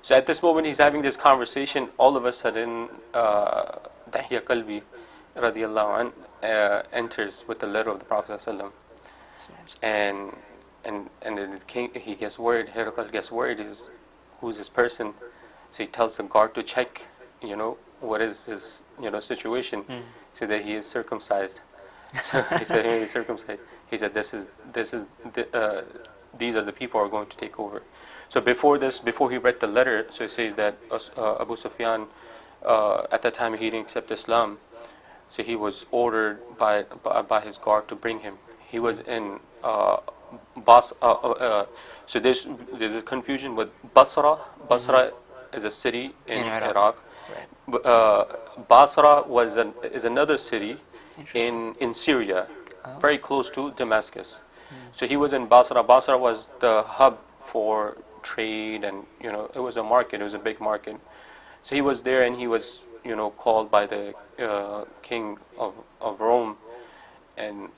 So at this moment he's having this conversation. All of a sudden, Dahya Kalbi, radiyallahu an, enters with the letter of the Prophet ﷺ. And the king, he gets worried. Herakal gets worried. Who's this person? So he tells the guard to check, what is his, situation, so that he is circumcised. So he said, he is circumcised. He said, these are the people who are going to take over. So before he read the letter, so it says that Abu Sufyan, at that time he didn't accept Islam, so he was ordered by his guard to bring him. He was in so there's a confusion with Basra. Basra is a city in Iraq. Basra is another city in Syria, very close to Damascus. So he was in Basra. Basra was the hub for trade, and it was a market. It was a big market. So he was there, and he was called by the king of Rome, and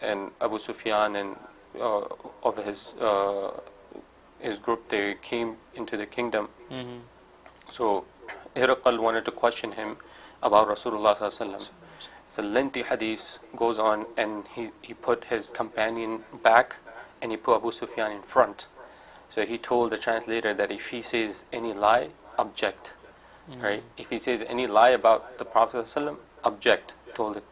Abu Sufyan and of his group. They came into the kingdom. So Herakal wanted to question him about Rasulullah sallallahu alaihi wasallam. It's a lengthy hadith, goes on, and he put his companion back and he put Abu Sufyan in front. So he told the translator that if he says any lie, object. Right? If he says any lie about the Prophet sallallahu alaihi wasallam, object. Told it.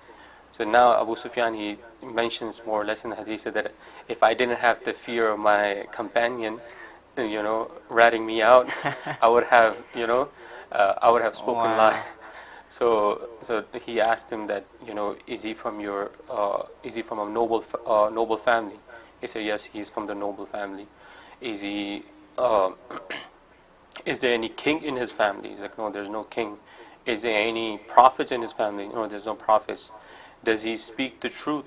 So now Abu Sufyan, he mentions more or less in the hadith, said that if I didn't have the fear of my companion, ratting me out, I would have, spoken lie. So he asked him that, is he from a noble family? He said, yes, he is from the noble family. Is he, is there any king in his family? He's like, no, there's no king. Is there any prophets in his family? No, there's no prophets. Does he speak the truth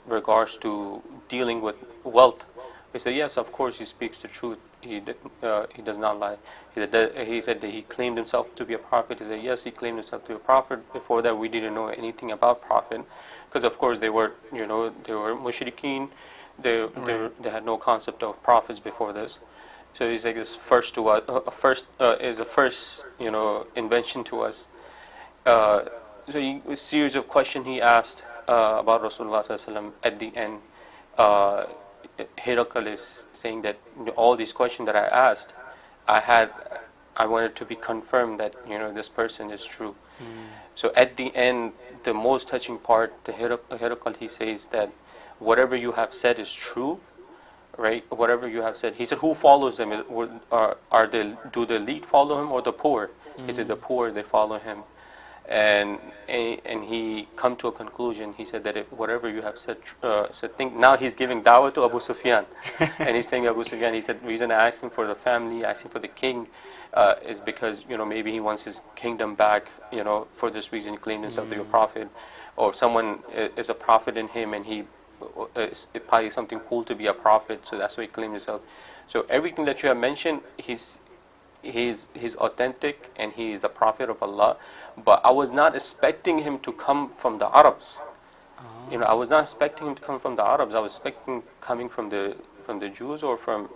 regards to dealing with wealth? He said, yes, of course he speaks the truth. He does not lie. He said that he claimed himself to be a prophet. He said, yes, he claimed himself to be a prophet. Before that, we didn't know anything about prophet, because of course they were mushrikeen. They had no concept of prophets before this. So he's like, this first to us, is a first invention to us. So a series of questions he asked about Rasulullah sallallahu alaihi wasallam. At the end, Herakal is saying that all these questions that I asked, I wanted to be confirmed that this person is true. So at the end, the most touching part, the Herakal, he says that whatever you have said is true, right? Whatever you have said. He said, who follows them? Do the elite follow him or the poor? He said the poor, they follow him. And he come to a conclusion. He said that if whatever you have said, now he's giving dawah to Abu Sufyan, and he's saying Abu Sufyan. He said the reason I asked him for the family, I asked him for the king, is because maybe he wants his kingdom back. For this reason he claimed himself to be a prophet, or someone is a prophet in him, and he it's probably something cool to be a prophet. So that's why he claimed himself. So everything that you have mentioned, he's authentic, and he is the prophet of Allah. But I was not expecting him to come from the Arabs. I was not expecting him to come from the Arabs. I was expecting coming from the Jews, or from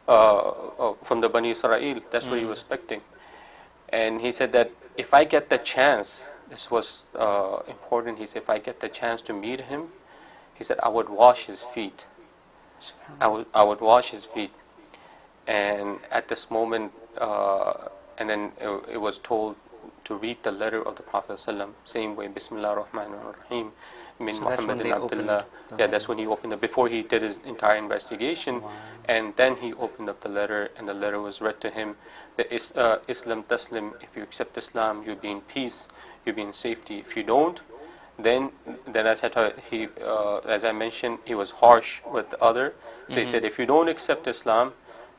from the Bani Israel. That's what he was expecting. And he said that if I get the chance, this was important. He said, if I get the chance to meet him, he said, I would wash his feet. I would wash his feet. And at this moment, and then it was told to read the letter of the Prophet ﷺ, same way, Bismillah ar-Rahman ar-Rahim, min So that's when Muhammad they Abdullah. opened Yeah, that's when he opened it, before he did his entire investigation. Wow. And then he opened up the letter, and the letter was read to him. The Islam Taslim, if you accept Islam, you'll be in peace, you'll be in safety. If you don't, then as I mentioned, he was harsh with the other. So he said, if you don't accept Islam,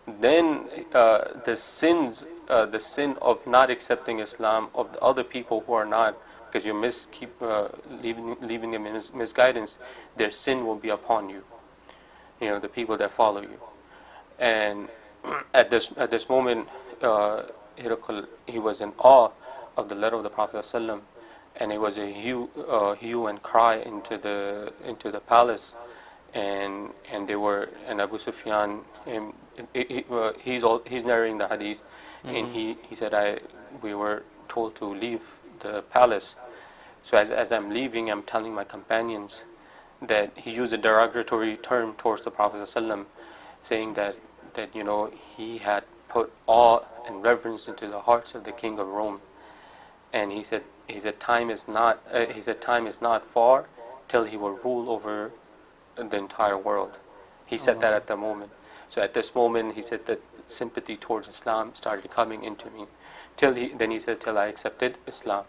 then the sin of not accepting Islam of the other people who are not, because you keep leaving them in misguidance, their sin will be upon you. You know, the people that follow you. And at this moment, Herakl, he was in awe of the letter of the Prophet ﷺ, and it was a hue and cry into the palace, and Abu Sufyan, he's narrating the hadith, and he said, we were told to leave the palace. So as I'm leaving, I'm telling my companions that he used a derogatory term towards the Prophet ﷺ, saying that you know, he had put awe and reverence into the hearts of the king of Rome, and he said time is not far till he will rule over the entire world. He said that at the moment. So at this moment, he said that sympathy towards Islam started coming into me. Then he said, till I accepted Islam.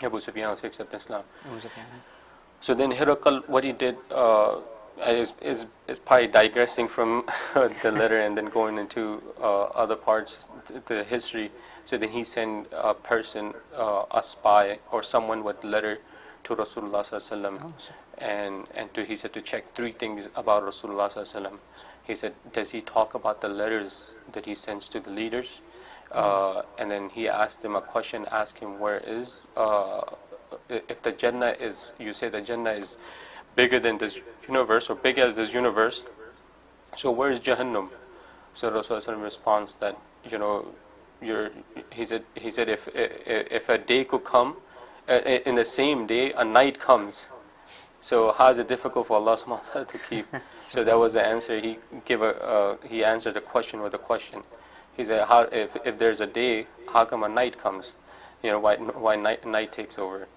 Abu Sufyan also accepted Islam. So then Herakl, what he did is probably digressing from the letter and then going into other parts, the history. So then he sent a person, a spy or someone with letter to Rasulullah ﷺ, and he said to check 3 things about Rasulullah ﷺ. He said, does he talk about the letters that he sends to the leaders? And then he asked him a question, asked him where is, if the Jannah is, you say the Jannah is bigger than this universe or big as this universe, so where is Jahannam? So Rasulullah responds that, you know, he said if a day could come, in the same day a night comes, so how is it difficult for Allah subhanahu wa ta'ala to keep? So that was the answer. He answered the question with a question. He said, if there's a day, how come a night comes? You know, why night takes over?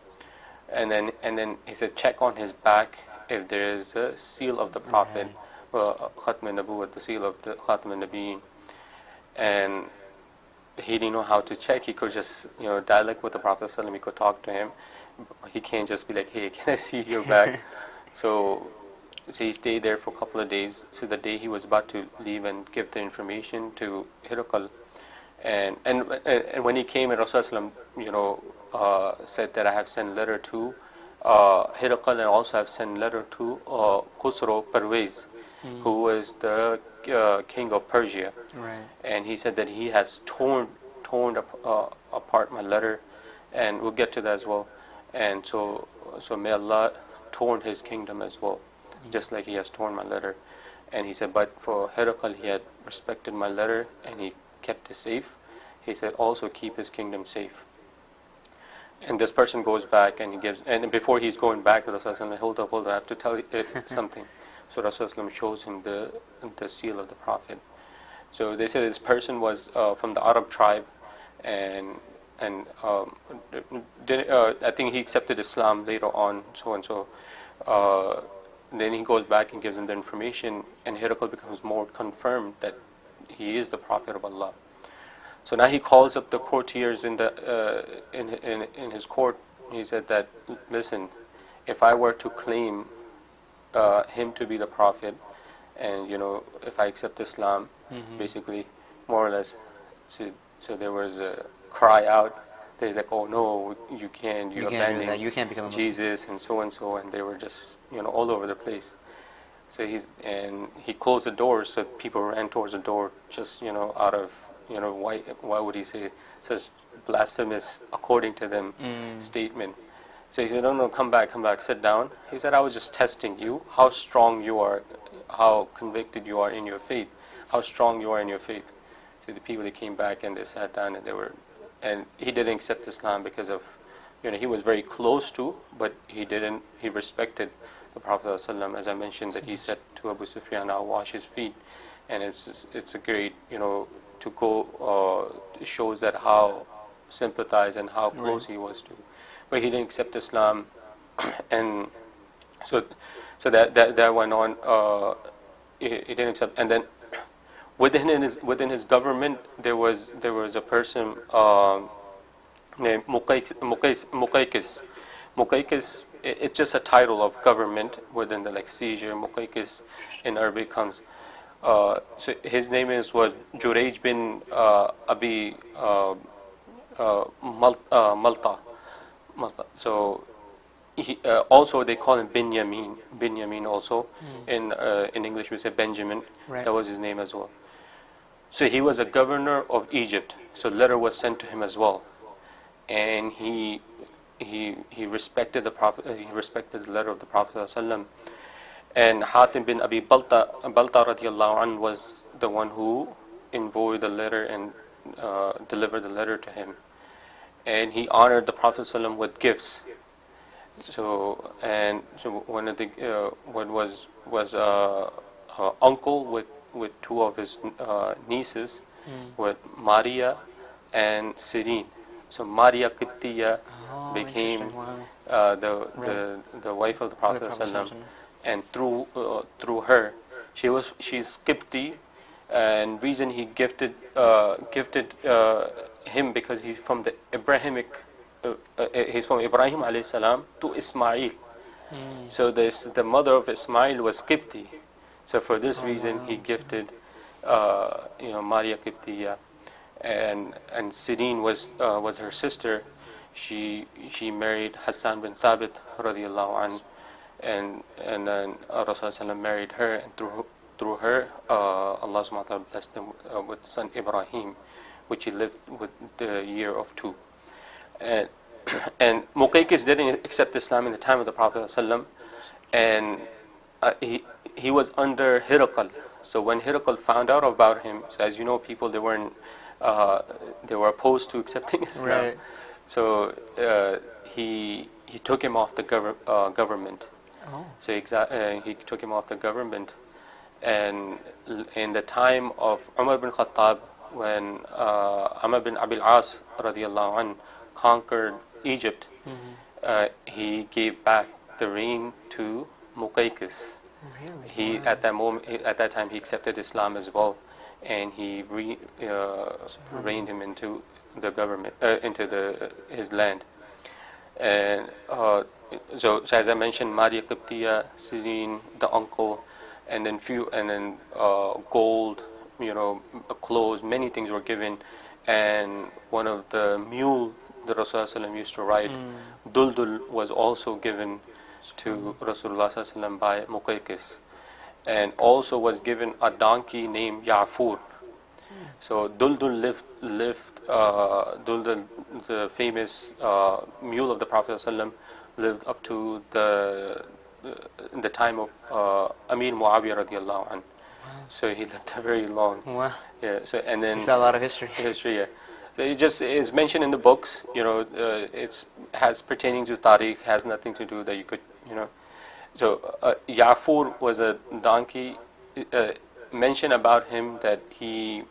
And then he said, check on his back if there is a seal of the Prophet, Khatm al-Nabuwwat, the seal of the Khatm al-Nabiyyin. And he didn't know how to check. He could just, you know, dialect with the Prophet ﷺ. He could talk to him. He can't just be like, hey, can I see your back? So he stayed there for a couple of days. So the day he was about to leave and give the information to Herakl, and when he came, and Rasulullah, you know, said that I have sent letter to Herakl, and also have sent letter to Khusro Parvez, who was the king of Persia. Right. And he said that he has torn apart my letter, and we'll get to that as well. And so may Allah torn his kingdom as well, just like he has torn my letter. And he said, but for Herakl, he had respected my letter and he kept it safe. He said, also keep his kingdom safe. And this person goes back and he gives, and before he's going back to Rasulullah, hold up, I have to tell you something. So Rasulullah shows him the seal of the Prophet. So they say this person was from the Arab tribe, and I think he accepted Islam later on, so and so. Then he goes back and gives him the information, and Herakl becomes more confirmed that he is the Prophet of Allah. So now he calls up the courtiers in his court. He said that, listen, if I were to claim him to be the Prophet, and you know, if I accept Islam, basically, more or less, so there was a cry out. They're like, oh no, you can't abandon that. You can't become a Muslim. Jesus and so, and they were just, you know, all over the place. So he closed the doors, so people ran towards the door, just, you know, out of, you know, why would he say such blasphemous, according to them, statement? So he said, no, come back, sit down. He said, I was just testing you, how strong you are, how convicted you are in your faith, how strong you are in your faith. So the people, they came back and they sat down, and he didn't accept Islam because of, you know, he was very close to, but he respected the Prophet ﷺ, as I mentioned, that he said to Abu Sufyan, I'll wash his feet. and it's a great, to go. It shows that how sympathized and how close he was to, but he didn't accept Islam, and so that went on. He didn't accept, and then within his government there was a person named Muqaykis. Muqaykis, it's just a title of government within the seizure. Muqaykis in Arabic comes. So his name was Jurayj bin Abi Malta. So he, also they call him Binyamin also. In English we say Benjamin. That was his name as well. So he was a governor of Egypt. So a letter was sent to him as well, and he respected the Prophet. He respected the letter of the Prophet ﷺ. And Hatim bin Abi Balta radiallahu anh was the one who envoyed the letter and delivered the letter to him. And he honored the Prophet ﷺ with gifts. So one of the what was uncle with two of his nieces, with Maria and Sirin. So Maria Qibtiyya became the wife of the Prophet ﷺ. And through her, she's Qibti, and reason he gifted him because he's from the Abrahamic, he's from Ibrahim alayhi salam to Ismail. So the mother of Ismail was Qibti. So for this reason he gifted Maria Qibtiyya, and Sirin was her sister. She married Hassan bin Thabit radiallahu anhu. And then Rasulullah married her, and through her Allah subhanahu wa ta'ala blessed him with son Ibrahim, which he lived with the year of 2. And Muqaykis didn't accept Islam in the time of the Prophet ﷺ, and he was under Hiraqal. So when Hiraqal found out about him, so as you know, people they were opposed to accepting Islam. Right. So he took him off the government. Oh. So he took him off the government, and in the time of Umar bin Khattab, when Amr bin Abil As radiallahu anh conquered Egypt, he gave back the reign to Muqaykis. Really? He at that time he accepted Islam as well, and he reigned him into the government, into his land. And so as I mentioned, Maria Qibtiyya, Sirin, the uncle, and then gold, clothes, many things were given, and one of the mule the Rasulullah used to ride, Duldul, was also given to Rasulullah by Muqaykis, and also was given a donkey named Ya'fur. So Duldul lived Duldul, the famous mule of the Prophet ﷺ, lived up to the time of Amir Muawiyah radiallahu anh. So he lived very long. Wow. Yeah. So and then it's a lot of history. History, yeah. So it just is mentioned in the books. It's has pertaining to tariq, has nothing to do that you could, So Ya'fur was a donkey. Mention about him that he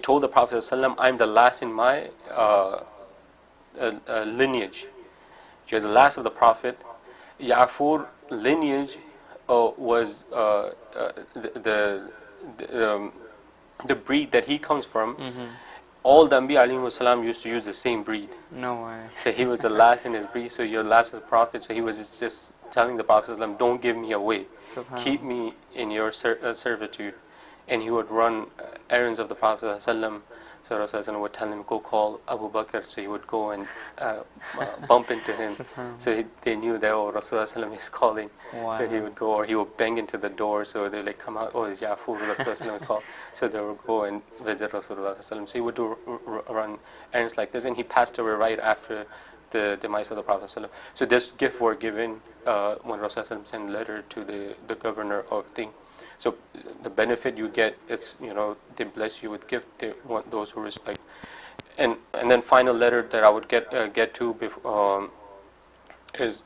told the Prophet ﷺ, I'm the last in my lineage. You're the last of the Prophet. Ya'fur lineage was the breed that he comes from. All the Anbiya alayhimu salam used to use the same breed. No way. So he was the last in his breed, so you're the last of the Prophet. So he was just telling the Prophet ﷺ, don't give me away. Keep me in your servitude. And he would run errands of the Prophet ﷺ. So Rasulullah would tell him, go call Abu Bakr. So he would go and bump into him. So they knew that, Rasulullah is calling. Wow. So he would go, or he would bang into the door. So they're like, come out, it's Ya'fur, Rasulullah is called. So they would go and visit Rasulullah. So he would run errands like this. And he passed away right after the demise of the Prophet. So this gift were given when Rasulullah sent a letter to the governor of thing. So the benefit you get is, they bless you with gift. They want those who respect. And then final letter that I would get to before, is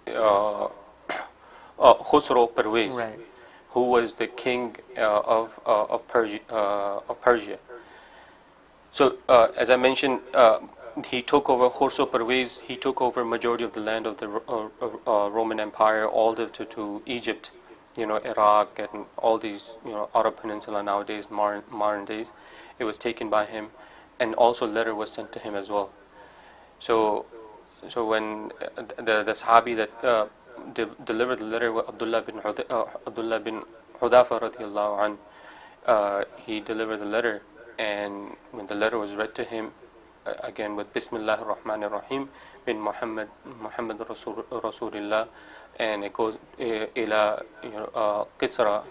Khusro Parvez. Right. who was the king of Persia. So as I mentioned, he took over Khosrow Parvez. He took over majority of the land of the Roman Empire, all the to Egypt, Iraq, and all these, Arab Peninsula nowadays, modern days. It was taken by him, and also a letter was sent to him as well. So when the Sahabi that delivered the letter, Abdullah bin Hudafa radiallahu anh, he delivered the letter, and when the letter was read to him, again with Bismillah ar-Rahman ar-Rahim bin Muhammad Rasulullah, and it goes ila Qisra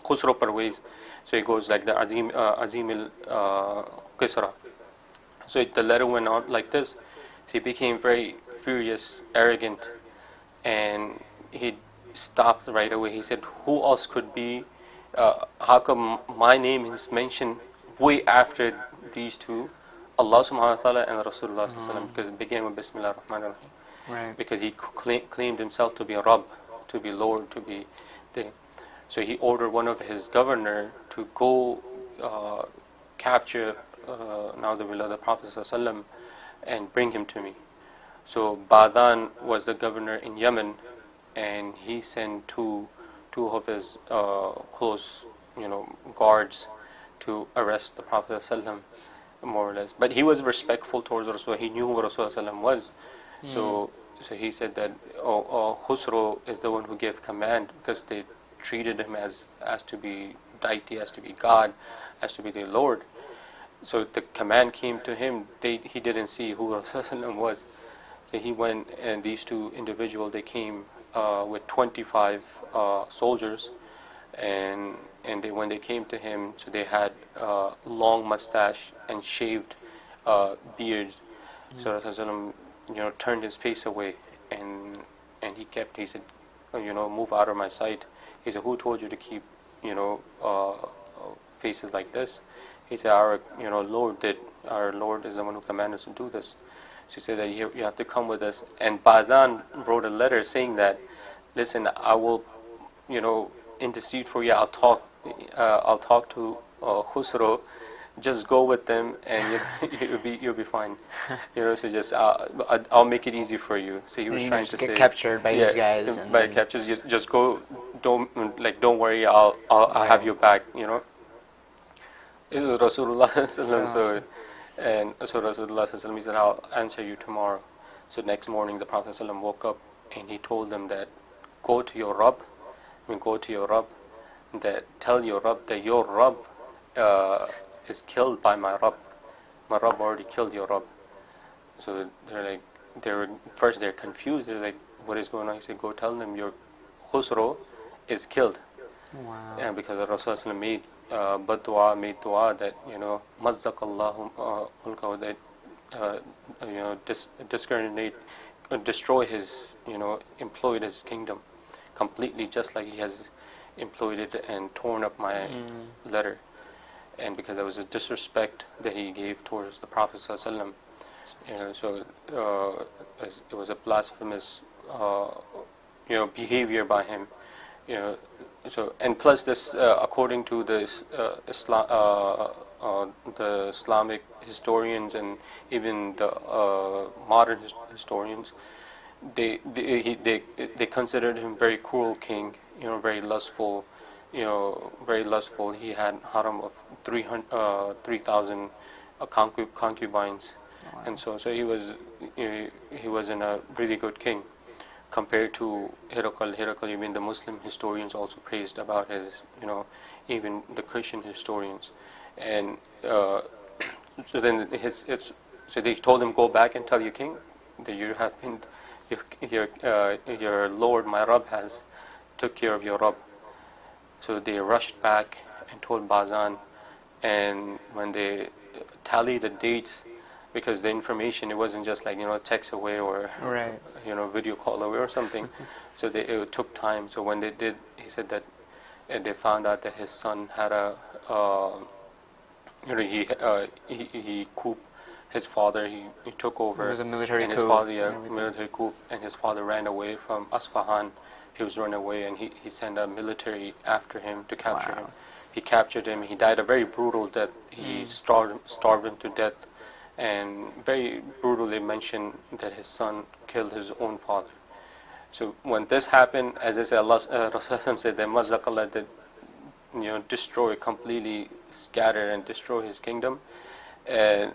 Khusro Parvez, so it goes like the Azim Qisra. So the letter went on like this. So he became very furious, arrogant, and he stopped right away. He said, who else could be, how come my name is mentioned way after these two, Allah subhanahu wa ta'ala and Rasulullah because it began with Bismillah ar-Rahman ar-Rahim. Right. Because he claimed himself to be a Rabb, to be Lord, to be the. So he ordered one of his governor to go capture the Prophet ﷺ and bring him to me. So Badan was the governor in Yemen, and he sent two of his close guards to arrest the Prophet ﷺ, more or less. But he was respectful towards Rasul. He knew who Rasul ﷺ was. So he said that Khusro is the one who gave command, because they treated him as to be deity, as to be God, as to be their Lord. So the command came to him. He didn't see who Rasul ﷺ was. So he went, and these two individuals, they came with 25 soldiers, and when they came to him, so they had long mustache and shaved beards. So Rasul turned his face away, and he said, move out of my sight. He said, who told you to keep faces like this? He said, our Lord did. Our Lord is the one who commanded us to do this. So he said that you have to come with us. And Badan wrote a letter saying that, listen, I will, intercede for you. I'll talk to Khusro. Just go with them, and you'll be fine. So just I'll make it easy for you. So he was trying to get say, captured by these guys. By captures, just go. Don't worry. I'll have your back. It was Rasulullah. So Rasulullah said, I'll answer you tomorrow. So next morning the Prophet woke up, and he told them that go to your Rabb, that tell your Rabb that your Rabb is killed by my Rabb. My Rabb already killed your Rabb. So they're confused. They're like, what is going on? He said, go tell them your Khusro is killed. Wow. And because Rasulullah made made dua that Mazzaqallahu mulkahu, that destroy his, employed his kingdom completely, just like he has employed it and torn up my letter. And because there was a disrespect that he gave towards the Prophet ﷺ, so it was a blasphemous behavior by him. So, and plus this, according to the Islamic historians and even the modern historians, they considered him very cruel king, very lustful, very lustful. He had harem of 3,000 concubines, and so he wasn't a really good king. Compared to Herakl, even the Muslim historians also praised about his, even the Christian historians. And so then so they told him, go back and tell your king that you have been, your Lord, my Rabb, has took care of your Rabb. So they rushed back and told Bazan, and when they tallied the dates, because the information, it wasn't just like text away or right. Video call away or something. So it took time. So when they did, he said that they found out that his son had he couped his father. He took over. It was a military and coup. His father, military coup, and his father ran away from Asfahan he was running away, and he sent a military after him to capture Wow. him. He captured him. He died a very brutal death. He starved him to death, and very brutally mentioned that his son killed his own father. So when this happened, as I said, Rasulullah said that Mazdakallah did, destroy, completely scatter and destroy his kingdom. And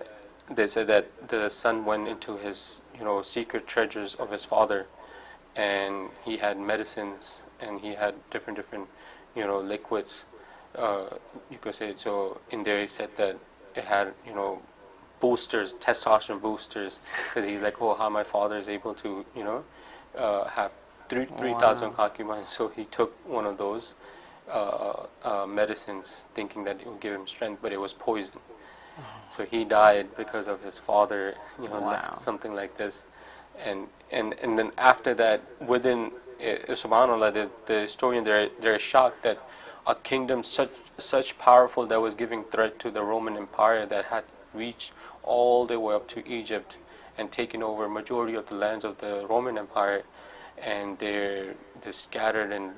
they said that the son went into his, secret treasures of his father, and he had medicines, and he had different, liquids. You could say, so in there he said that it had, boosters, testosterone boosters, because he's like, oh, how my father is able to, have 3,000 concubines. So he took one of those medicines, thinking that it would give him strength, but it was poison. So he died because of his father, left something like this, and then after that, within subhanallah, the historian they're shocked that a kingdom such powerful that was giving threat to the Roman Empire, that had reached all the way up to Egypt and taken over majority of the lands of the Roman Empire, and they're scattered and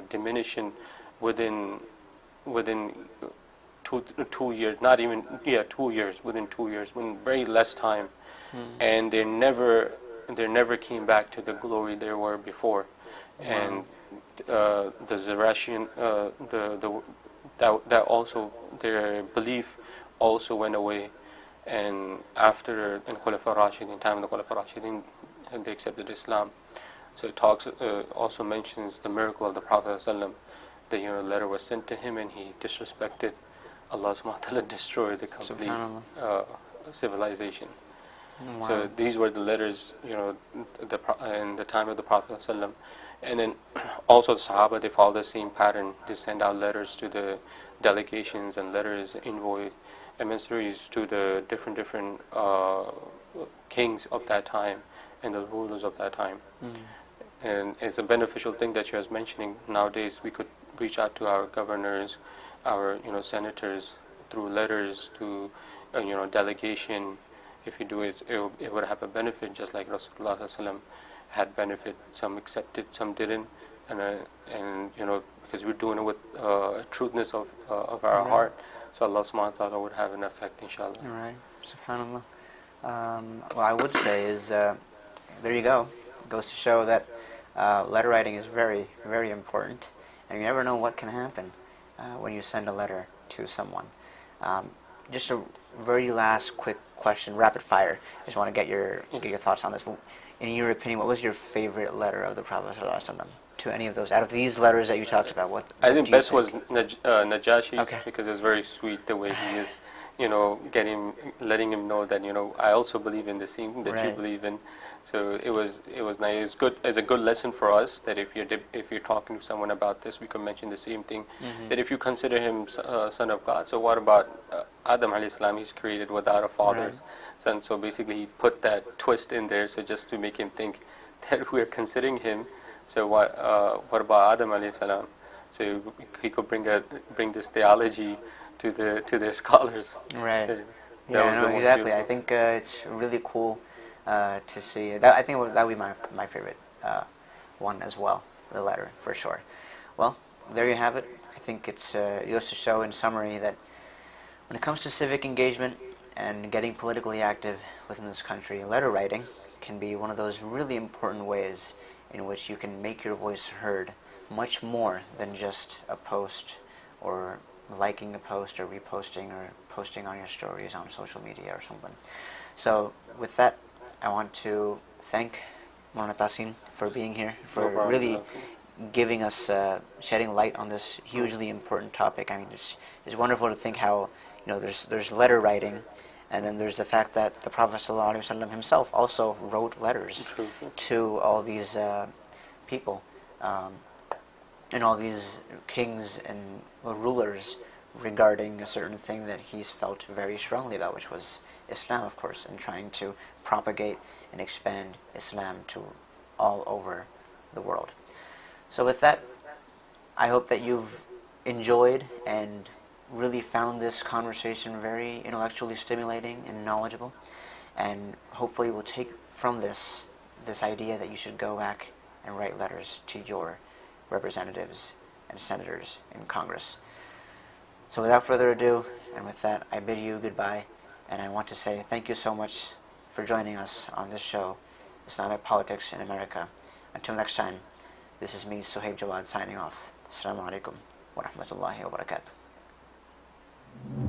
diminishing within 2 years, not even 2 years, within 2 years, within very less time, and they never came back to the glory they were before. And the Zoroastrian, that also, their belief also went away. And after in Khulafa Rashidin, time of the Khulafa Rashidin, they accepted Islam. So it talks, also mentions the miracle of the Prophet ﷺ. The letter was sent to him, and he disrespected Allah subhanahu wa ta'ala, destroyed the complete civilization. Wow. So these were the letters, in the time of the Prophet ﷺ. And then also the Sahaba, they follow the same pattern. They send out letters to the delegations, and letters, envoy, emissaries to the different kings of that time and the rulers of that time. And it's a beneficial thing that you was mentioning. Nowadays we could reach out to our governors, our senators, through letters, to delegation. If you do it, it would have a benefit, just like Rasulullah ﷺ had benefit. Some accepted, some didn't, and because we're doing it with truthness of our heart, so Allah subhanahu wa ta'ala would have an effect, inshallah. All right, subhanallah. What I would say is, there you go. It goes to show that letter writing is very, very important, and you never know what can happen when you send a letter to someone. Just a very last quick question, rapid fire. I just want to get your thoughts on this. In your opinion, what was your favorite letter of the Prophet ﷺ? To any of those, out of these letters that you talked about, what I think do you best was Najashi's, Okay. because it's very sweet the way he is, letting him know that I also believe in the same thing that you believe in. So it was nice. It's good. It's a good lesson for us that if you're talking to someone about this, we could mention the same thing. That if you consider him son of God, so what about Adam alayhi salam? He's created without a father's son. So basically, he put that twist in there, so just to make him think that we're considering him. So what about Adam alayhi salam? So he could bring this theology to their scholars. Right. So Yeah, no, exactly. I think it's really cool to see. I think that would be my favorite one as well, the letter, for sure. Well, there you have it. I think it goes to show, in summary, that when it comes to civic engagement and getting politically active within this country, letter writing can be one of those really important ways in which you can make your voice heard, much more than just a post, or liking a post, or reposting, or posting on your stories on social media or something. So with that, I want to thank Mona Tassin for being here, for really giving us, shedding light on this hugely important topic. I mean, it's wonderful to think how there's letter writing, and then there's the fact that the Prophet ﷺ himself also wrote letters to all these people, and all these kings and rulers, regarding a certain thing that he's felt very strongly about, which was Islam, of course, and trying to propagate and expand Islam to all over the world. So with that, I hope that you've enjoyed and really found this conversation very intellectually stimulating and knowledgeable, and hopefully will take from this idea that you should go back and write letters to your representatives and senators in Congress. So without further ado, and with that, I bid you goodbye, and I want to say thank you so much for joining us on this show, Islamic Politics in America. Until next time, this is me, Suhaib Jawad, signing off. Assalamu alaikum wa rahmatullahi wa barakatuh.